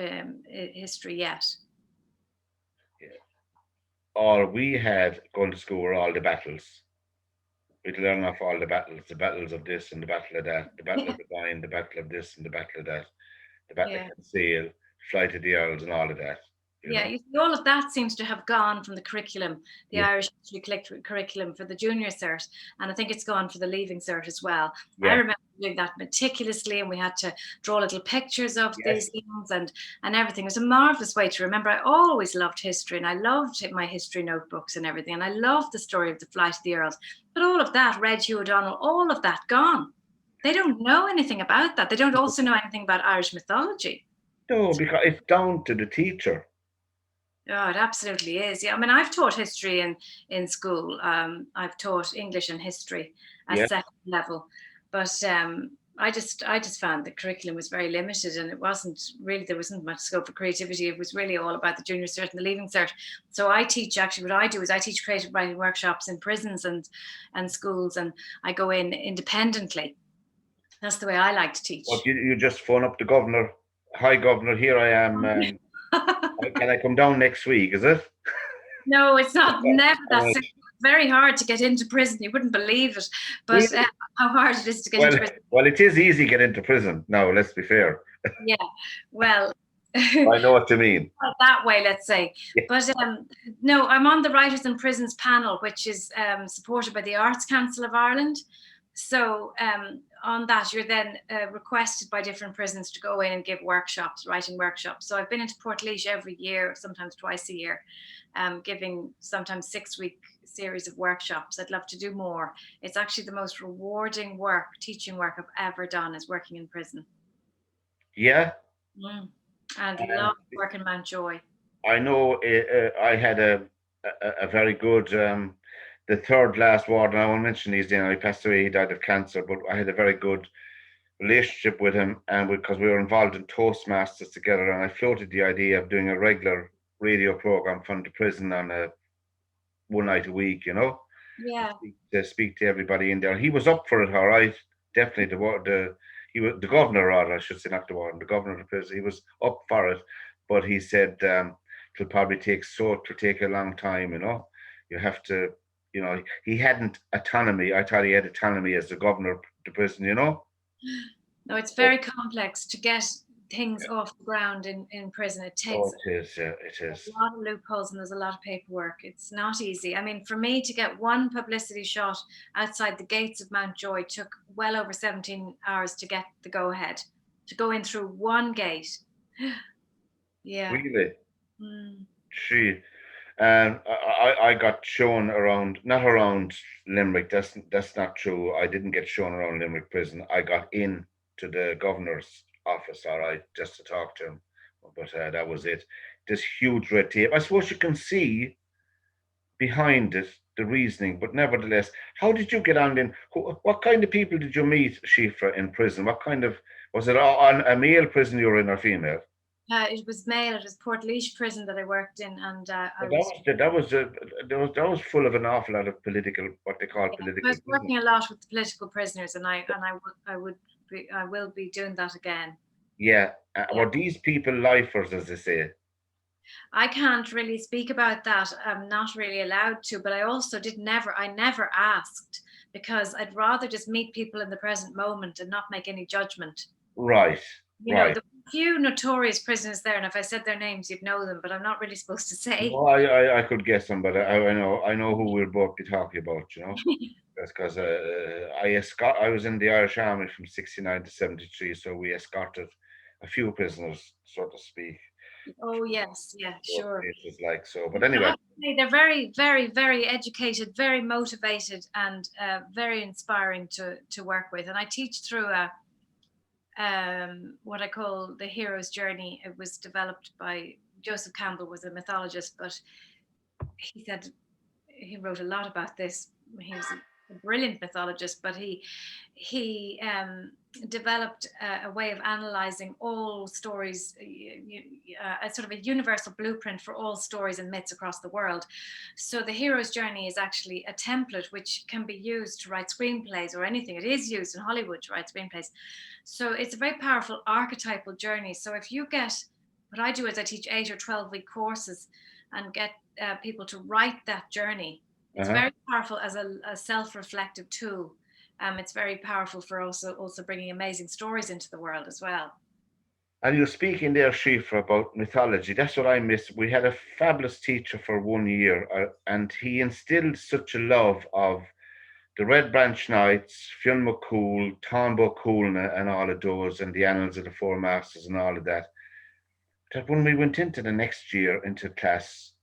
history yet. Yeah. All we had going to school were all the battles. We'd learn off all the battles of this and the battle of that, the battle of the Boyne, the battle of this and the battle of that, the battle of Yeah. Kinsale, flight of the Earls, and all of that. You Yeah, know. you see, all of that seems to have gone from the curriculum, the Yeah. Irish history curriculum for the junior cert, and I think it's gone for the leaving cert as well. I Yeah. remember doing that meticulously, and we had to draw little pictures of Yes. these things and everything. It was a marvelous way to remember. I always loved history, and I loved my history notebooks and everything, and I loved the story of the flight of the Earls. But all of that, Reg O'Donnell, all of that gone. They don't know anything about that. They don't also know anything about Irish mythology. No, because it's down to the teacher. Oh, it absolutely is. Yeah, I mean, I've taught history in school. I've taught English and history at Yeah. second level, but I just found the curriculum was very limited, and it wasn't really, there wasn't much scope for creativity. It was really all about the junior cert and the leaving cert. So I teach, actually, what I do is I teach creative writing workshops in prisons and schools, and I go in independently. That's the way I like to teach. But you just phone up the governor. Hi, governor. Here I am. Can I come down next week? Is it? No, it's not. Never that Right. simple. It's very hard to get into prison. You wouldn't believe it, but Really? how hard it is to get Well, into prison. well, it is easy to get into prison. Now, let's be fair. Yeah, well, I know what you mean. that way, let's say. Yeah. But no, I'm on the Writers in Prisons panel, which is supported by the Arts Council of Ireland. So on that, you're then requested by different prisons to go in and give workshops, writing workshops. So I've been into Portlaoise every year, sometimes twice a year, giving sometimes 6-week series of workshops. I'd love to do more. It's actually the most rewarding work, teaching work I've ever done, is working in prison. Yeah. And love working Mountjoy. I know I had a very good, the third last warden, I won't mention his name, he passed away, he died of cancer, but I had a very good relationship with him, and because we were involved in Toastmasters together, and I floated the idea of doing a regular radio program from the prison on one night a week, Yeah. to speak to everybody in there. He was up for it, all right. Definitely the governor, rather, I should say, not the warden, the governor of the prison. He was up for it, but he said it'll probably take a long time. You have to, he hadn't autonomy. I thought he had autonomy as the governor of the prison. No, it's very complex to get things off the ground in prison. It takes it is. It is. a lot of loopholes, and there's a lot of paperwork. It's not easy. I mean, for me to get one publicity shot outside the gates of Mountjoy took well over 17 hours to get the go ahead to go in through one gate. Yeah. Really? Mm. Gee. And I got shown around, not around Limerick. That's not true. I didn't get shown around Limerick prison. I got in to the governor's office, all right, just to talk to him. But that was it. There's huge red tape. I suppose you can see behind it the reasoning, but nevertheless, how did you get on then? What kind of people did you meet, Siofra, in prison? What kind of, was it on a male prison you were in or female? It was male. It was Portlaoise prison that I worked in, and That was full of an awful lot of political, what they call political. I was working a lot with the political prisoners, and I will be doing that again. Yeah. Were these people lifers, as they say? I can't really speak about that. I'm not really allowed to, but I also I never asked, because I'd rather just meet people in the present moment and not make any judgment. Right. The few notorious prisoners there, and if I said their names, you'd know them, but I'm not really supposed to say. No, I could guess them, but I know who we'll both be talking about, That's because I was in the Irish Army from 69 to 73, so we escorted a few prisoners, so to speak. Oh yes, yeah, sure. Places like so. But anyway, They're very, very, very educated, very motivated, and very inspiring to work with. And I teach through a what I call the hero's journey. It was developed by Joseph Campbell, was a mythologist, but he said he wrote a lot about this. He was a brilliant mythologist, but he developed a way of analyzing all stories, a sort of a universal blueprint for all stories and myths across the world. So the hero's journey is actually a template which can be used to write screenplays or anything. It is used in Hollywood to write screenplays. So it's a very powerful archetypal journey. So if you get, what I do is I teach 8 or 12-week courses and get people to write that journey. It's very powerful as a self-reflective tool. It's very powerful for also bringing amazing stories into the world as well. And you're speaking there, Siofra, about mythology. That's what I miss. We had a fabulous teacher for 1 year, and he instilled such a love of the Red Branch Knights, Fionn McCool, Tom Coolna, and all of those, and the Annals of the Four Masters, and all of that. That when we went into the next year into class,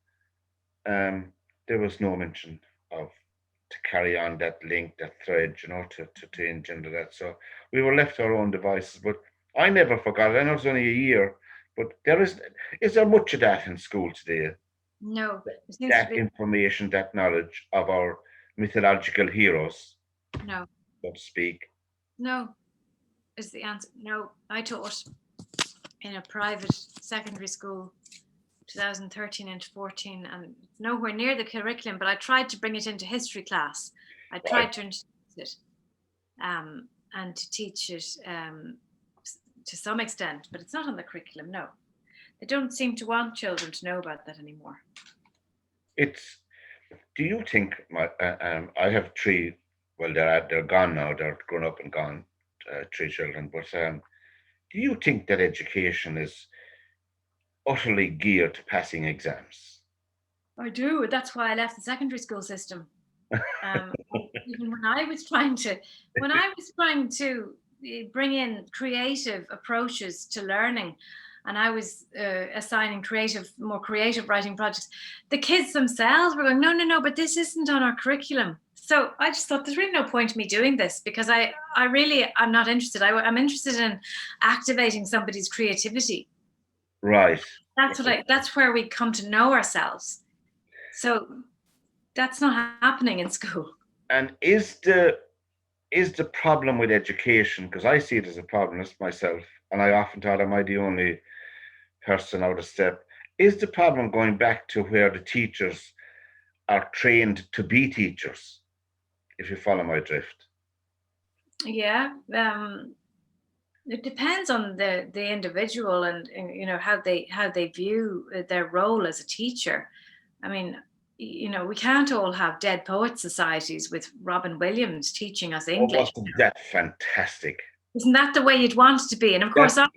there was no mention of to carry on that link, that thread, to engender that. So we were left to our own devices. But I never forgot it. I know it's only a year, but is there much of that in school today? No. That information, that knowledge of our mythological heroes, no, so to speak. No, is the answer. No, I taught in a private secondary school 2013 and 14, and nowhere near the curriculum, but I tried to bring it into history class. I tried to introduce it and to teach it to some extent, but it's not on the curriculum, no. They don't seem to want children to know about that anymore. Do you think, I have 3, well, they're gone now, they're grown up and gone, 3 children, but do you think that education is utterly geared to passing exams? I do. That's why I left the secondary school system. Even when I was trying to bring in creative approaches to learning, and I was assigning more creative writing projects, the kids themselves were going, no, but this isn't on our curriculum. So I just thought there's really no point in me doing this, because I'm not interested. I'm interested in activating somebody's creativity. Right. That's where we come to know ourselves. So that's not happening in school. And is the problem with education, because I see it as a problem myself, and I often thought, am I the only person out of step? Is the problem going back to where the teachers are trained to be teachers, if you follow my drift? Yeah. It depends on the individual and how they view their role as a teacher. I mean, we can't all have dead poet societies with Robin Williams teaching us English. Oh, wasn't that fantastic? Isn't that the way you'd want it to be? And of course, that's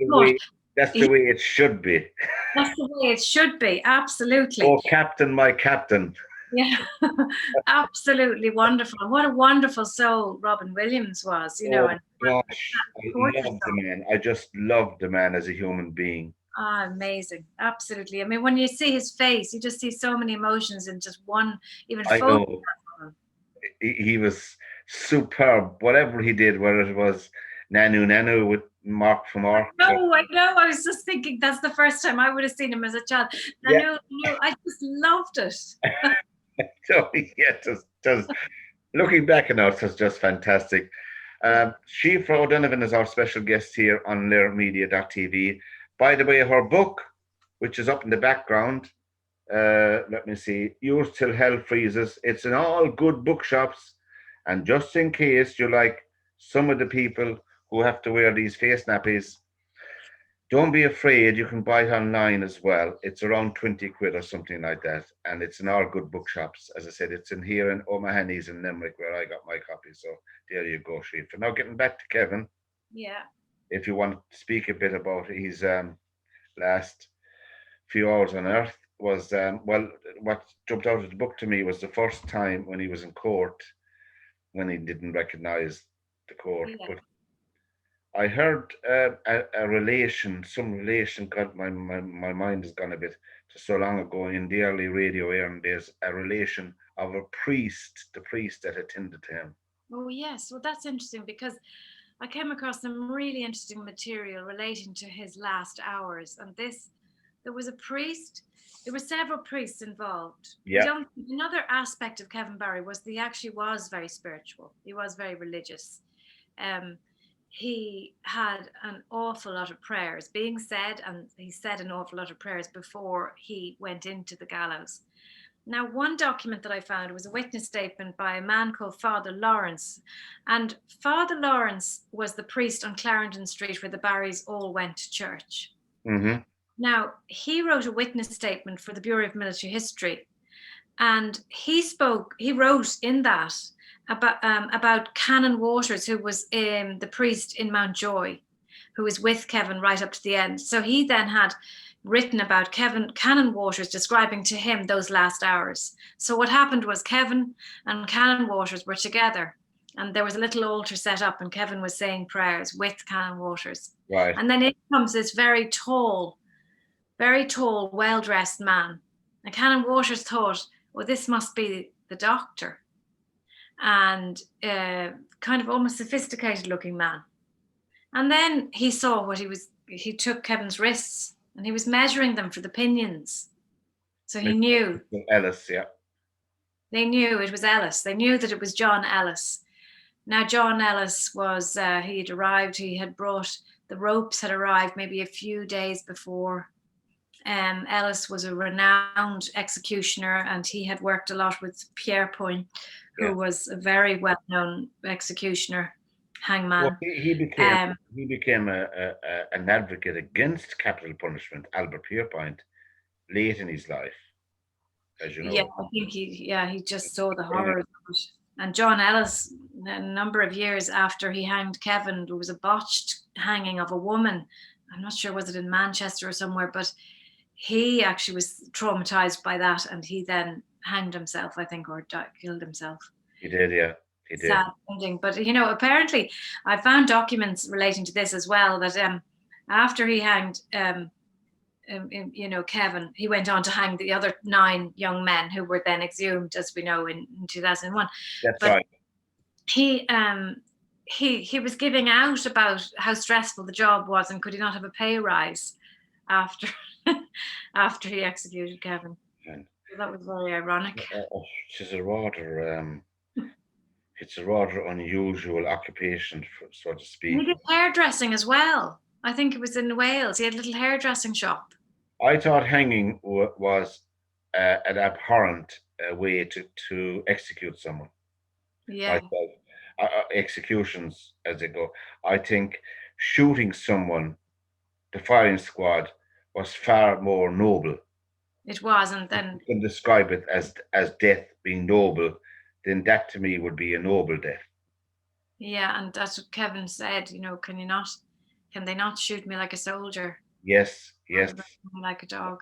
the way it should be. That's the way it should be. Absolutely. Oh, Captain, my Captain. Yeah, absolutely wonderful. What a wonderful soul Robin Williams was, Oh, gosh, I love the man. I just love the man as a human being. Amazing. Absolutely. I mean, when you see his face, you just see so many emotions in just one, even I know. He was superb. Whatever he did, whether it was Nanu with Mark from Ark. No, I know. I was just thinking that's the first time I would have seen him as a child. Nanu, I just loved it. So, yeah, just looking back now, it's just fantastic. Siofra O'Donovan is our special guest here on LíRmedia.tv. By the way, her book, which is up in the background, let me see, Yours Till Hell Freezes. It's in all good bookshops. And just in case you like some of the people who have to wear these face nappies, don't be afraid. You can buy it online as well. It's around 20 quid or something like that. And it's in all good bookshops. As I said, it's in here in O'Mahony's in Limerick, where I got my copy. So there you go, Siofra. Now getting back to Kevin. Yeah. If you want to speak a bit about his last few hours on Earth, was, what jumped out of the book to me was the first time when he was in court, when he didn't recognize the court. Yeah. But I heard a relation, some relation. God, my mind has gone a bit to so long ago in the early radio era, and there's a relation of a priest, the priest that attended to him. Oh yes, well that's interesting because I came across some really interesting material relating to his last hours, and there was a priest. There were several priests involved. Yeah. Another aspect of Kevin Barry was that he actually was very spiritual. He was very religious. Um, he had an awful lot of prayers being said, and he said an awful lot of prayers before he went into the gallows. Now, one document that I found was a witness statement by a man called Father Lawrence. And Father Lawrence was the priest on Clarendon Street where the Barrys all went to church. Mm-hmm. Now, he wrote a witness statement for the Bureau of Military History. And he wrote in that about Canon Waters, who was the priest in Mountjoy, who was with Kevin right up to the end. So he then had written about Canon Waters describing to him those last hours. So what happened was Kevin and Canon Waters were together, and there was a little altar set up, and Kevin was saying prayers with Canon Waters. Right. And then in comes this very tall, well-dressed man. And Canon Waters thought, well, this must be the doctor, and kind of almost sophisticated looking man. And then he saw he took Kevin's wrists and he was measuring them for the pinions. So he knew. Ellis, yeah. They knew it was Ellis. They knew that it was John Ellis. Now, John Ellis was, he had arrived, the ropes had arrived maybe a few days before. Ellis was a renowned executioner, and he had worked a lot with Pierrepoint, who was a very well-known executioner, hangman. Well, he became an advocate against capital punishment, Albert Pierrepoint, late in his life, as you know. Yeah, I think he just saw the horrors of it. And John Ellis, a number of years after he hanged Kevin, there was a botched hanging of a woman. I'm not sure, was it in Manchester or somewhere, but he actually was traumatized by that, and he then hanged himself, I think, or killed himself. He did, yeah. He did. Sad ending. But, apparently I found documents relating to this as well, that after he hanged, Kevin, he went on to hang the other 9 young men who were then exhumed, as we know, in 2001. That's right. He was giving out about how stressful the job was, and could he not have a pay rise after he executed Kevin. So that was very ironic. It's a rather unusual occupation, so to speak. He did hairdressing as well. I think it was in Wales. He had a little hairdressing shop. I thought hanging was an abhorrent way to execute someone. Yeah. Executions as they go. I think shooting someone, the firing squad, was far more noble. It was, and then you can describe it as death being noble, then that to me would be a noble death. Yeah, and that's what Kevin said. Can they not shoot me like a soldier? Yes. Like a dog.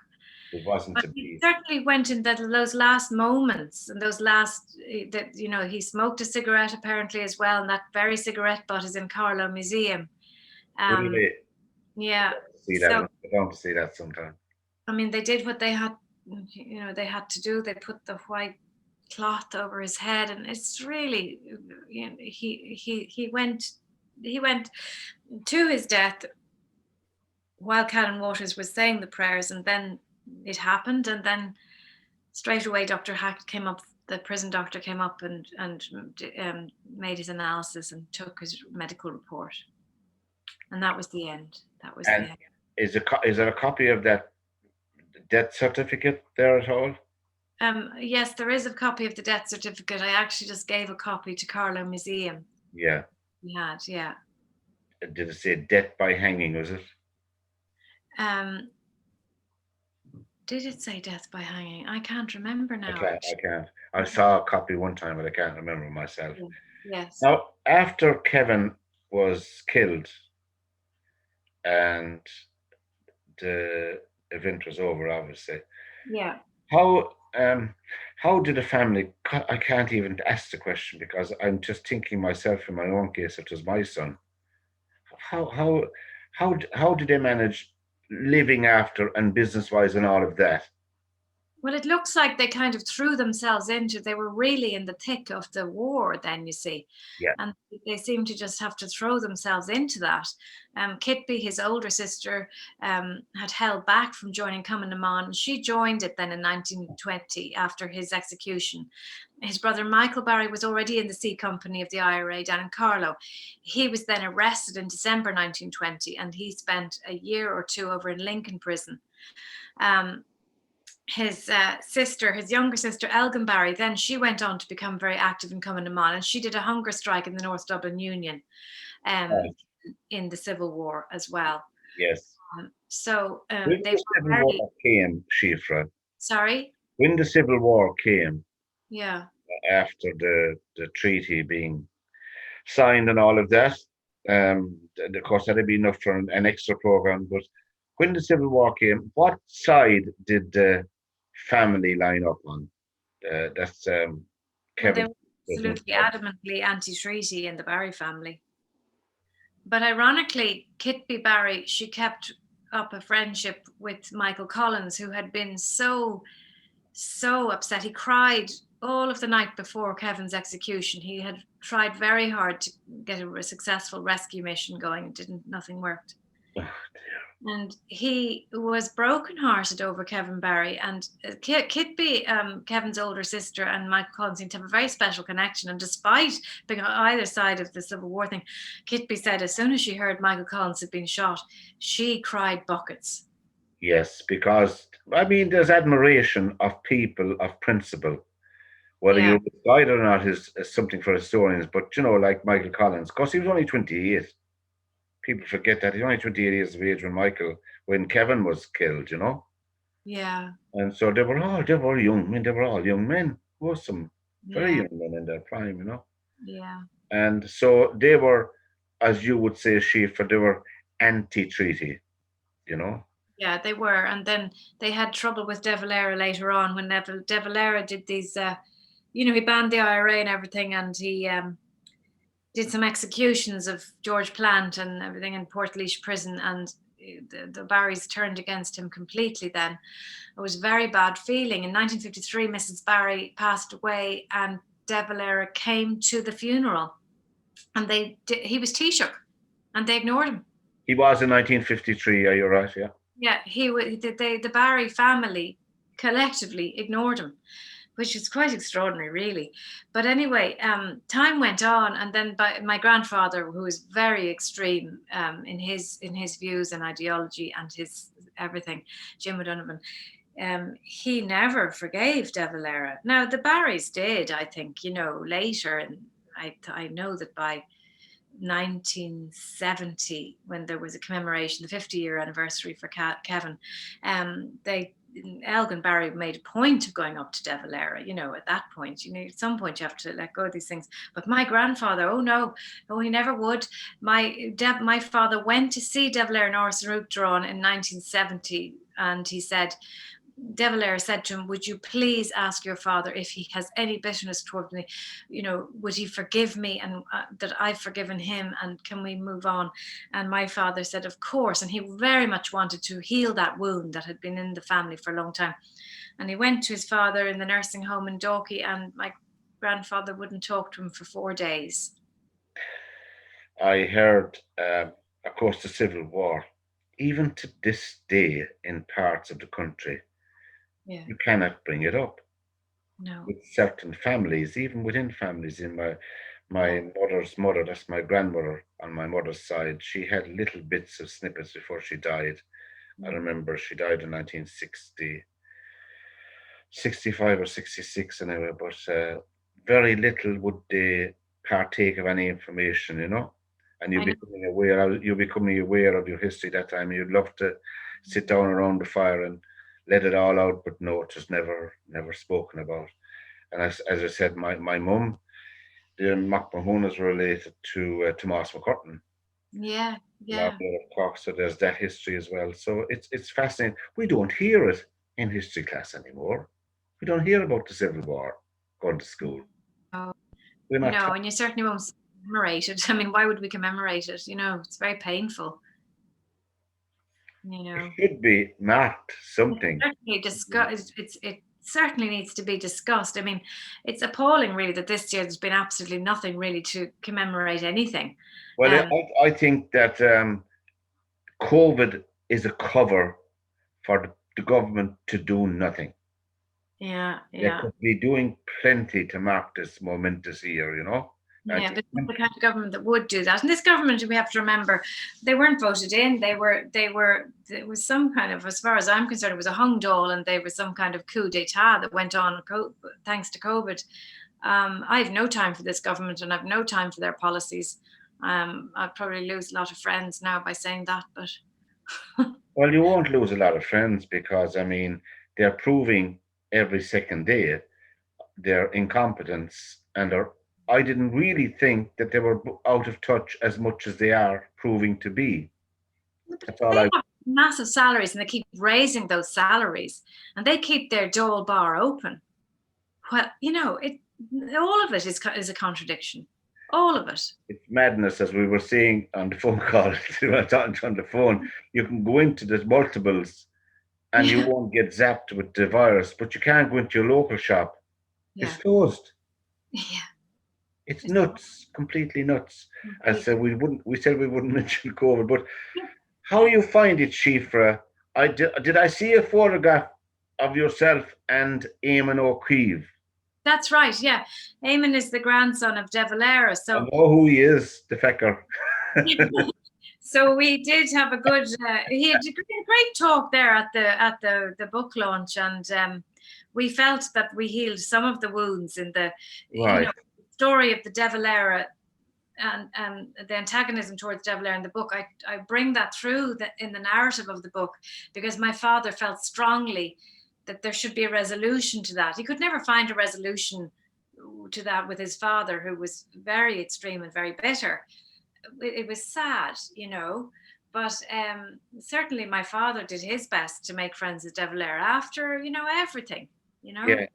It wasn't but to be. He certainly went in those last moments, and those last that he smoked a cigarette apparently as well, and that very cigarette butt is in Carlow Museum. Really? Yeah. See that? I don't see that sometimes. I mean, they did what they had, they had to do. They put the white cloth over his head, and it's really, he went to his death while Canon Waters was saying the prayers, and then it happened, and then straight away Dr. Hackett came up, the prison doctor came up and made his analysis and took his medical report, and that was the end. That was the end. Is there a copy of that death certificate there at all? Yes, there is a copy of the death certificate. I actually just gave a copy to Carlow Museum. Yeah. We had, yeah. Did it say death by hanging, was it? Did it say death by hanging? I can't remember now. I can't. I saw a copy one time, but I can't remember myself. Yes. Now, after Kevin was killed and the event was over, obviously. Yeah. How did the family? I can't even ask the question because I'm just thinking myself in my own case. It was my son. how did they manage living after and business wise and all of that? Well, it looks like they kind of threw themselves into, they were really in the thick of the war then, you see. Yeah. And they seem to just have to throw themselves into that. Kitby, his older sister, had held back from joining Mcnamara. She joined it then in 1920 after his execution. His brother Michael Barry was already in the C Company of the IRA down in Carlow. He was then arrested in December 1920, and he spent a year or two over in Lincoln prison. His sister, his younger sister, Elgin Barry, then she went on to become very active in Mcnamara, and she did a hunger strike in the North Dublin Union Right. in the Civil War as well. Yes. So When they the were Civil very, War came, Siofra, sorry? when the Civil War came, Yeah. after the treaty being signed and all of that, of course, that'd be enough for an extra program. But when the Civil War came, what side did the family line up on? That's Well, they Kevin. were absolutely adamantly anti-treaty in the Barry family. But ironically, Kitby Barry, she kept up a friendship with Michael Collins, who had been so upset. He cried all of the night before Kevin's execution. He had tried very hard to get a successful rescue mission going. Nothing worked. Oh, and he was brokenhearted over Kevin Barry. And Kitby, Kevin's older sister, and Michael Collins seemed to have a very special connection. And despite being on either side of the Civil War thing, Kitby said as soon as she heard Michael Collins had been shot, she cried buckets. yes, because I mean, there's admiration of people of principle. Whether Yeah. you're guide or not is something for historians, but like Michael Collins, because he was only 28. People forget that he's only 28 years of age when Kevin was killed, Yeah. And so they were all young men. They were all young men. There was some very Yeah. young men in their prime. Yeah. And so they were, as you would say, Siofra, they were anti-treaty, Yeah, they were. And then they had trouble with De Valera later on when De Valera did these, he banned the IRA and everything, and he did some executions of George Plant and everything in Portlaoise prison, and the Barrys turned against him completely then. It was a very bad feeling. In 1953, Mrs. Barry passed away, and De Valera came to the funeral, and he was Taoiseach, and they ignored him. He was in 1953, yeah, you're right, yeah. Yeah, the Barry family collectively ignored him, which is quite extraordinary, really. But anyway, time went on, and then my grandfather, who was very extreme in his views and ideology and his everything, Jim O'Donovan, he never forgave De Valera. Now the Barrys did, I think, later, and I know that by 1970, when there was a commemoration, the 50-year anniversary for Kevin, Elgin Barry made a point of going up to De Valera, at that point. At some point you have to let go of these things. But my grandfather, he never would. My father went to see De Valera and Orson Root drawn in 1970, and he said, De Valera said to him, "Would you please ask your father if he has any bitterness towards me? Would he forgive me, and that I've forgiven him, and can we move on?" And my father said, "Of course." And he very much wanted to heal that wound that had been in the family for a long time. And he went to his father in the nursing home in Dalkey, and my grandfather wouldn't talk to him for 4 days. I heard, of course, the Civil War, even to this day in parts of the country, Yeah. you cannot bring it up. No. With certain families, even within families. In my mother's mother, that's my grandmother on my mother's side, she had little bits of snippets before she died. I remember she died in 1960, 65 or 66 anyway, but very little would they partake of any information, and you're becoming aware of your history that time, and you'd love to sit down around the fire and let it all out, but no, it was never spoken about. And as I said, my mum, the McMahonas were related to Thomas McCurtain. Yeah. Of course, so there's that history as well. So it's fascinating. We don't hear it in history class anymore. We don't hear about the Civil War going to school. No, We're not and you certainly won't commemorate it. I mean, why would we commemorate it? You know, it's very painful. You know, it should be marked something. It certainly needs to be discussed. I mean, it's appalling, really, that this year there's been absolutely nothing really to commemorate anything. Well, I think that COVID is a cover for the government to do nothing. Yeah, They could be doing plenty to mark this momentous year, you know. Yeah, but the kind of government that would do that, and this government, we have to remember, they weren't voted in. It was some kind of, as far as I'm concerned, it was a hung doll, and they were some kind of coup d'etat that went on thanks to COVID. I have no time for this government, and I have no time for their policies. I'd probably lose a lot of friends now by saying that, but. Well, you won't lose a lot of friends because, I mean, they're proving every second day their incompetence, and I didn't really think that they were out of touch as much as they are proving to be. That's all. They have massive salaries, and they keep raising those salaries, and they keep their dole bar open. Well, you know, all of it is a contradiction. All of it. It's madness, as we were saying on the phone call. On the phone, you can go into the multiples, and you won't get zapped with the virus, but you can't go into your local shop. Yeah. It's closed. Yeah. It's nuts, completely nuts. As I said, we said we wouldn't mention COVID, but how you find it, Siofra? Did I see a photograph of yourself and Eamon O'Keefe? That's right, yeah. Eamon is the grandson of De Valera. So I know who he is, the fecker. So we did have a good. He had a great talk there at the book launch, and we felt that we healed some of the wounds in the story of the De Valera and the antagonism towards De Valera in the book. I bring that through in the narrative of the book, because my father felt strongly that there should be a resolution to that. He could never find a resolution to that with his father, who was very extreme and very bitter. It was sad, you know, but certainly my father did his best to make friends with De Valera after, you know, everything, you know. Yeah.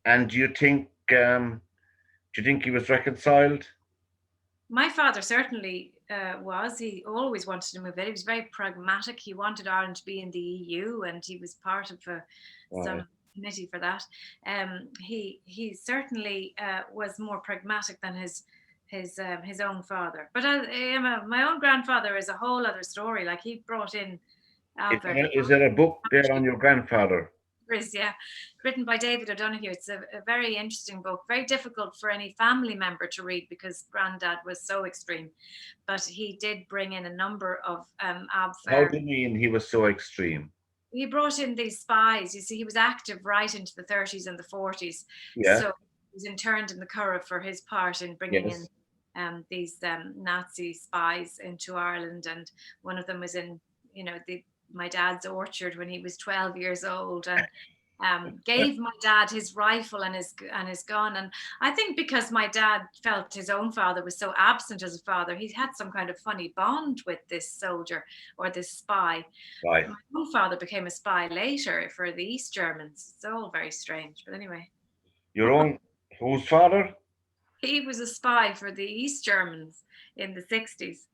And do you think he was reconciled? My father certainly was. He always wanted to move in. He was very pragmatic. He wanted Ireland to be in the EU, and he was part of some committee for that. He certainly was more pragmatic than his own father. But my own grandfather is a whole other story. Like, he brought in Albert. Is there a book there on your grandfather? Is, yeah, written by David O'Donovan. It's a very interesting book, very difficult for any family member to read because Granddad was so extreme, but he did bring in a number of How do you mean he was so extreme? He brought in these spies. You see, he was active right into the 30s and the 40s. Yeah. So he was interned in the Curragh for his part in bringing in these Nazi spies into Ireland, and one of them was in, you know, my dad's orchard when he was 12 years old, and gave my dad his rifle and his gun. And I think because my dad felt his own father was so absent as a father, he had some kind of funny bond with this soldier or this spy. Right. My own father became a spy later for the East Germans. It's all very strange. But anyway. Your own, whose father? He was a spy for the East Germans in the 60s.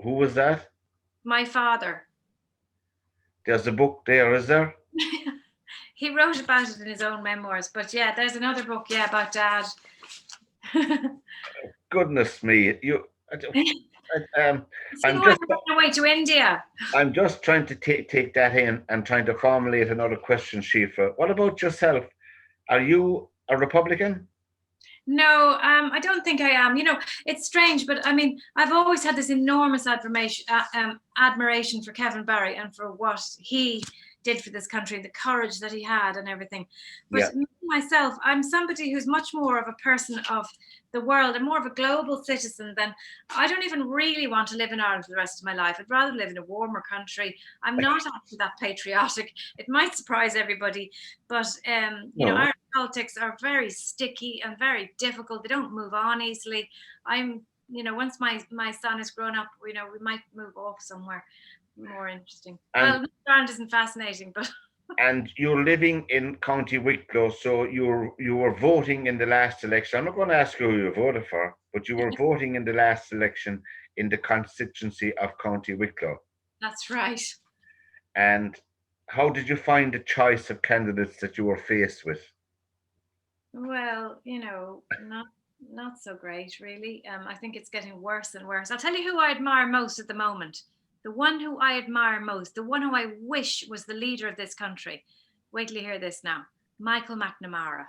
Who was that? My father. There's a book there, is there? He wrote about it in his own memoirs, but yeah, there's another book, about Dad. Goodness me, I'm just on my way to India. I'm just trying to take that in and trying to formulate another question, Siofra. What about yourself? Are you a Republican? No, I don't think I am. You know, it's strange, but I mean, I've always had this enormous admiration for Kevin Barry and for what he did for this country, the courage that he had and everything. But myself, I'm somebody who's much more of a person of the world and more of a global citizen than I don't even really want to live in Ireland for the rest of my life. I'd rather live in a warmer country. I'm not actually that patriotic. It might surprise everybody, but you know, Irish politics are very sticky and very difficult. They don't move on easily. You know, once my son is grown up, you know, we might move off somewhere more interesting. Well, Ireland isn't fascinating, but. And you're living in County Wicklow, so you were voting in the last election. I'm not going to ask you who you voted for, but you were voting in the last election in the constituency of County Wicklow. That's right. And how did you find the choice of candidates that you were faced with? Well, not so great, really. I think it's getting worse and worse. I'll tell you who I admire most at the moment. The one who I admire most, the one who I wish was the leader of this country. Wait till you hear this now. Michael Mcnamara.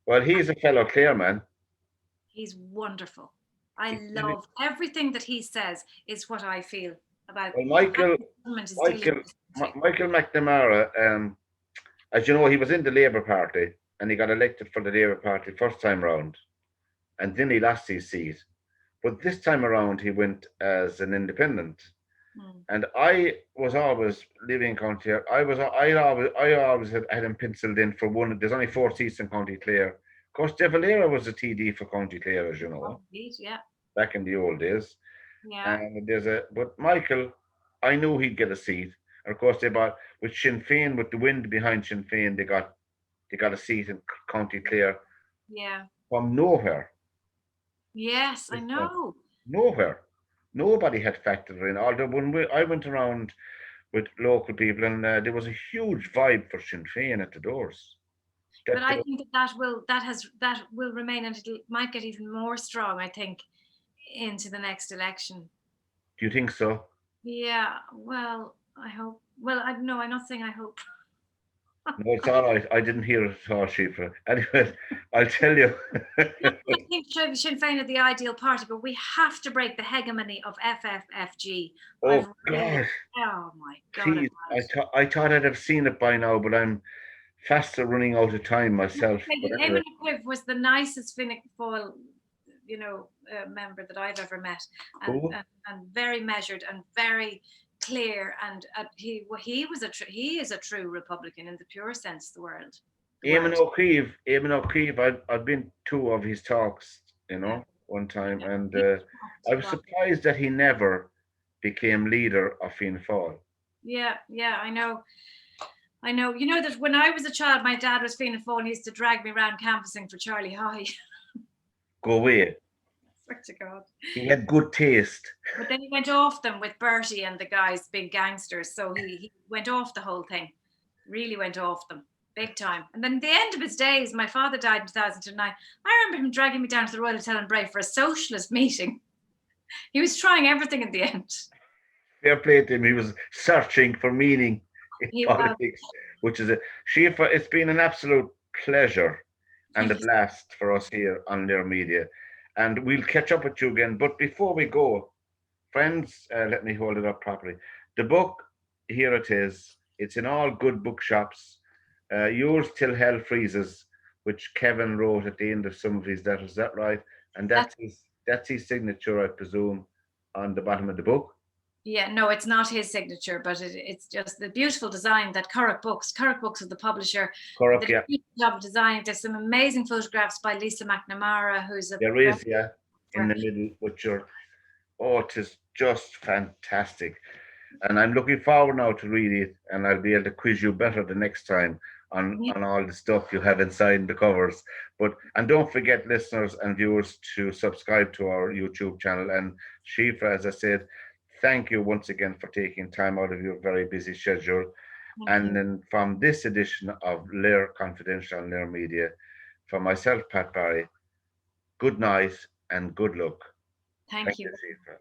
Well, he's a fellow Clareman. He's wonderful. I love everything that he says is what I feel about. Well, Michael Mcnamara, as you know, he was in the Labour Party and he got elected for the Labour Party first time round, and then he lost his seat. But this time around, he went as an independent. And I was always living in County. I always had him penciled in for one. There's only 4 seats in County Clare. Of course, De Valera was a TD for County Clare, as you know. Yeah. Back in the old days. Yeah. And but Michael, I knew he'd get a seat. And of course, they bought with Sinn Féin, with the wind behind Sinn Féin, they got a seat in County Clare. Yeah. From nowhere. Yes, I know. Nowhere. Nobody had factored in. Although when I went around with local people, and there was a huge vibe for Sinn Féin at the doors. But I think that will remain, and it might get even more strong, I think, into the next election. Do you think so? Yeah. Well, I hope. Well, I'm not saying I hope. No, it's all right. I didn't hear it at all, Siofra. Anyway, I'll tell you. I think Sinn Féin are the ideal party, but we have to break the hegemony of FFFG. Oh, God. Oh, my God. Jeez, I thought I'd have seen it by now, but I'm faster running out of time myself. Eamon Quiv was the nicest Fianna Fáil, member that I've ever met, and very measured and very clear, and he is a true Republican in the pure sense of the word. Eamon O'Keefe, I've been to of his talks, one time, and I was surprised that he never became leader of Fianna Fáil. Yeah, I know. You know that when I was a child, my dad was Fianna Fáil. He used to drag me around canvassing for Charlie High. Go away. Swear to God. He had good taste. But then he went off them with Bertie and the guys being gangsters. So he went off the whole thing. Really went off them. Big time. And then at the end of his days, my father died in 2009. I remember him dragging me down to the Royal Hotel in Bray for a socialist meeting. He was trying everything at the end. Fair play to him. He was searching for meaning in politics, which is Siofra, it's been an absolute pleasure and a blast for us here on LíR Media. And we'll catch up with you again. But before we go, friends, let me hold it up properly. The book, here it is. It's in all good bookshops. Yours Till Hell Freezes, which Kevin wrote at the end of some of his letters. Is that right? And that's his signature, I presume, on the bottom of the book. Yeah, no, it's not his signature, but it's just the beautiful design that Curragh Books is the publisher. Curragh, yeah. Job of design. There's some amazing photographs by Lisa Mcnamara, who's there is, yeah, in the middle, which it is just fantastic. And I'm looking forward now to read it, and I'll be able to quiz you better the next time on all the stuff you have inside the covers. And don't forget, listeners and viewers, to subscribe to our YouTube channel. And Siofra, as I said, thank you once again for taking time out of your very busy schedule. And then from this edition of LíR Confidential and LíR Media, for myself, Pat Barry, good night and good luck. Thank you. Siofra.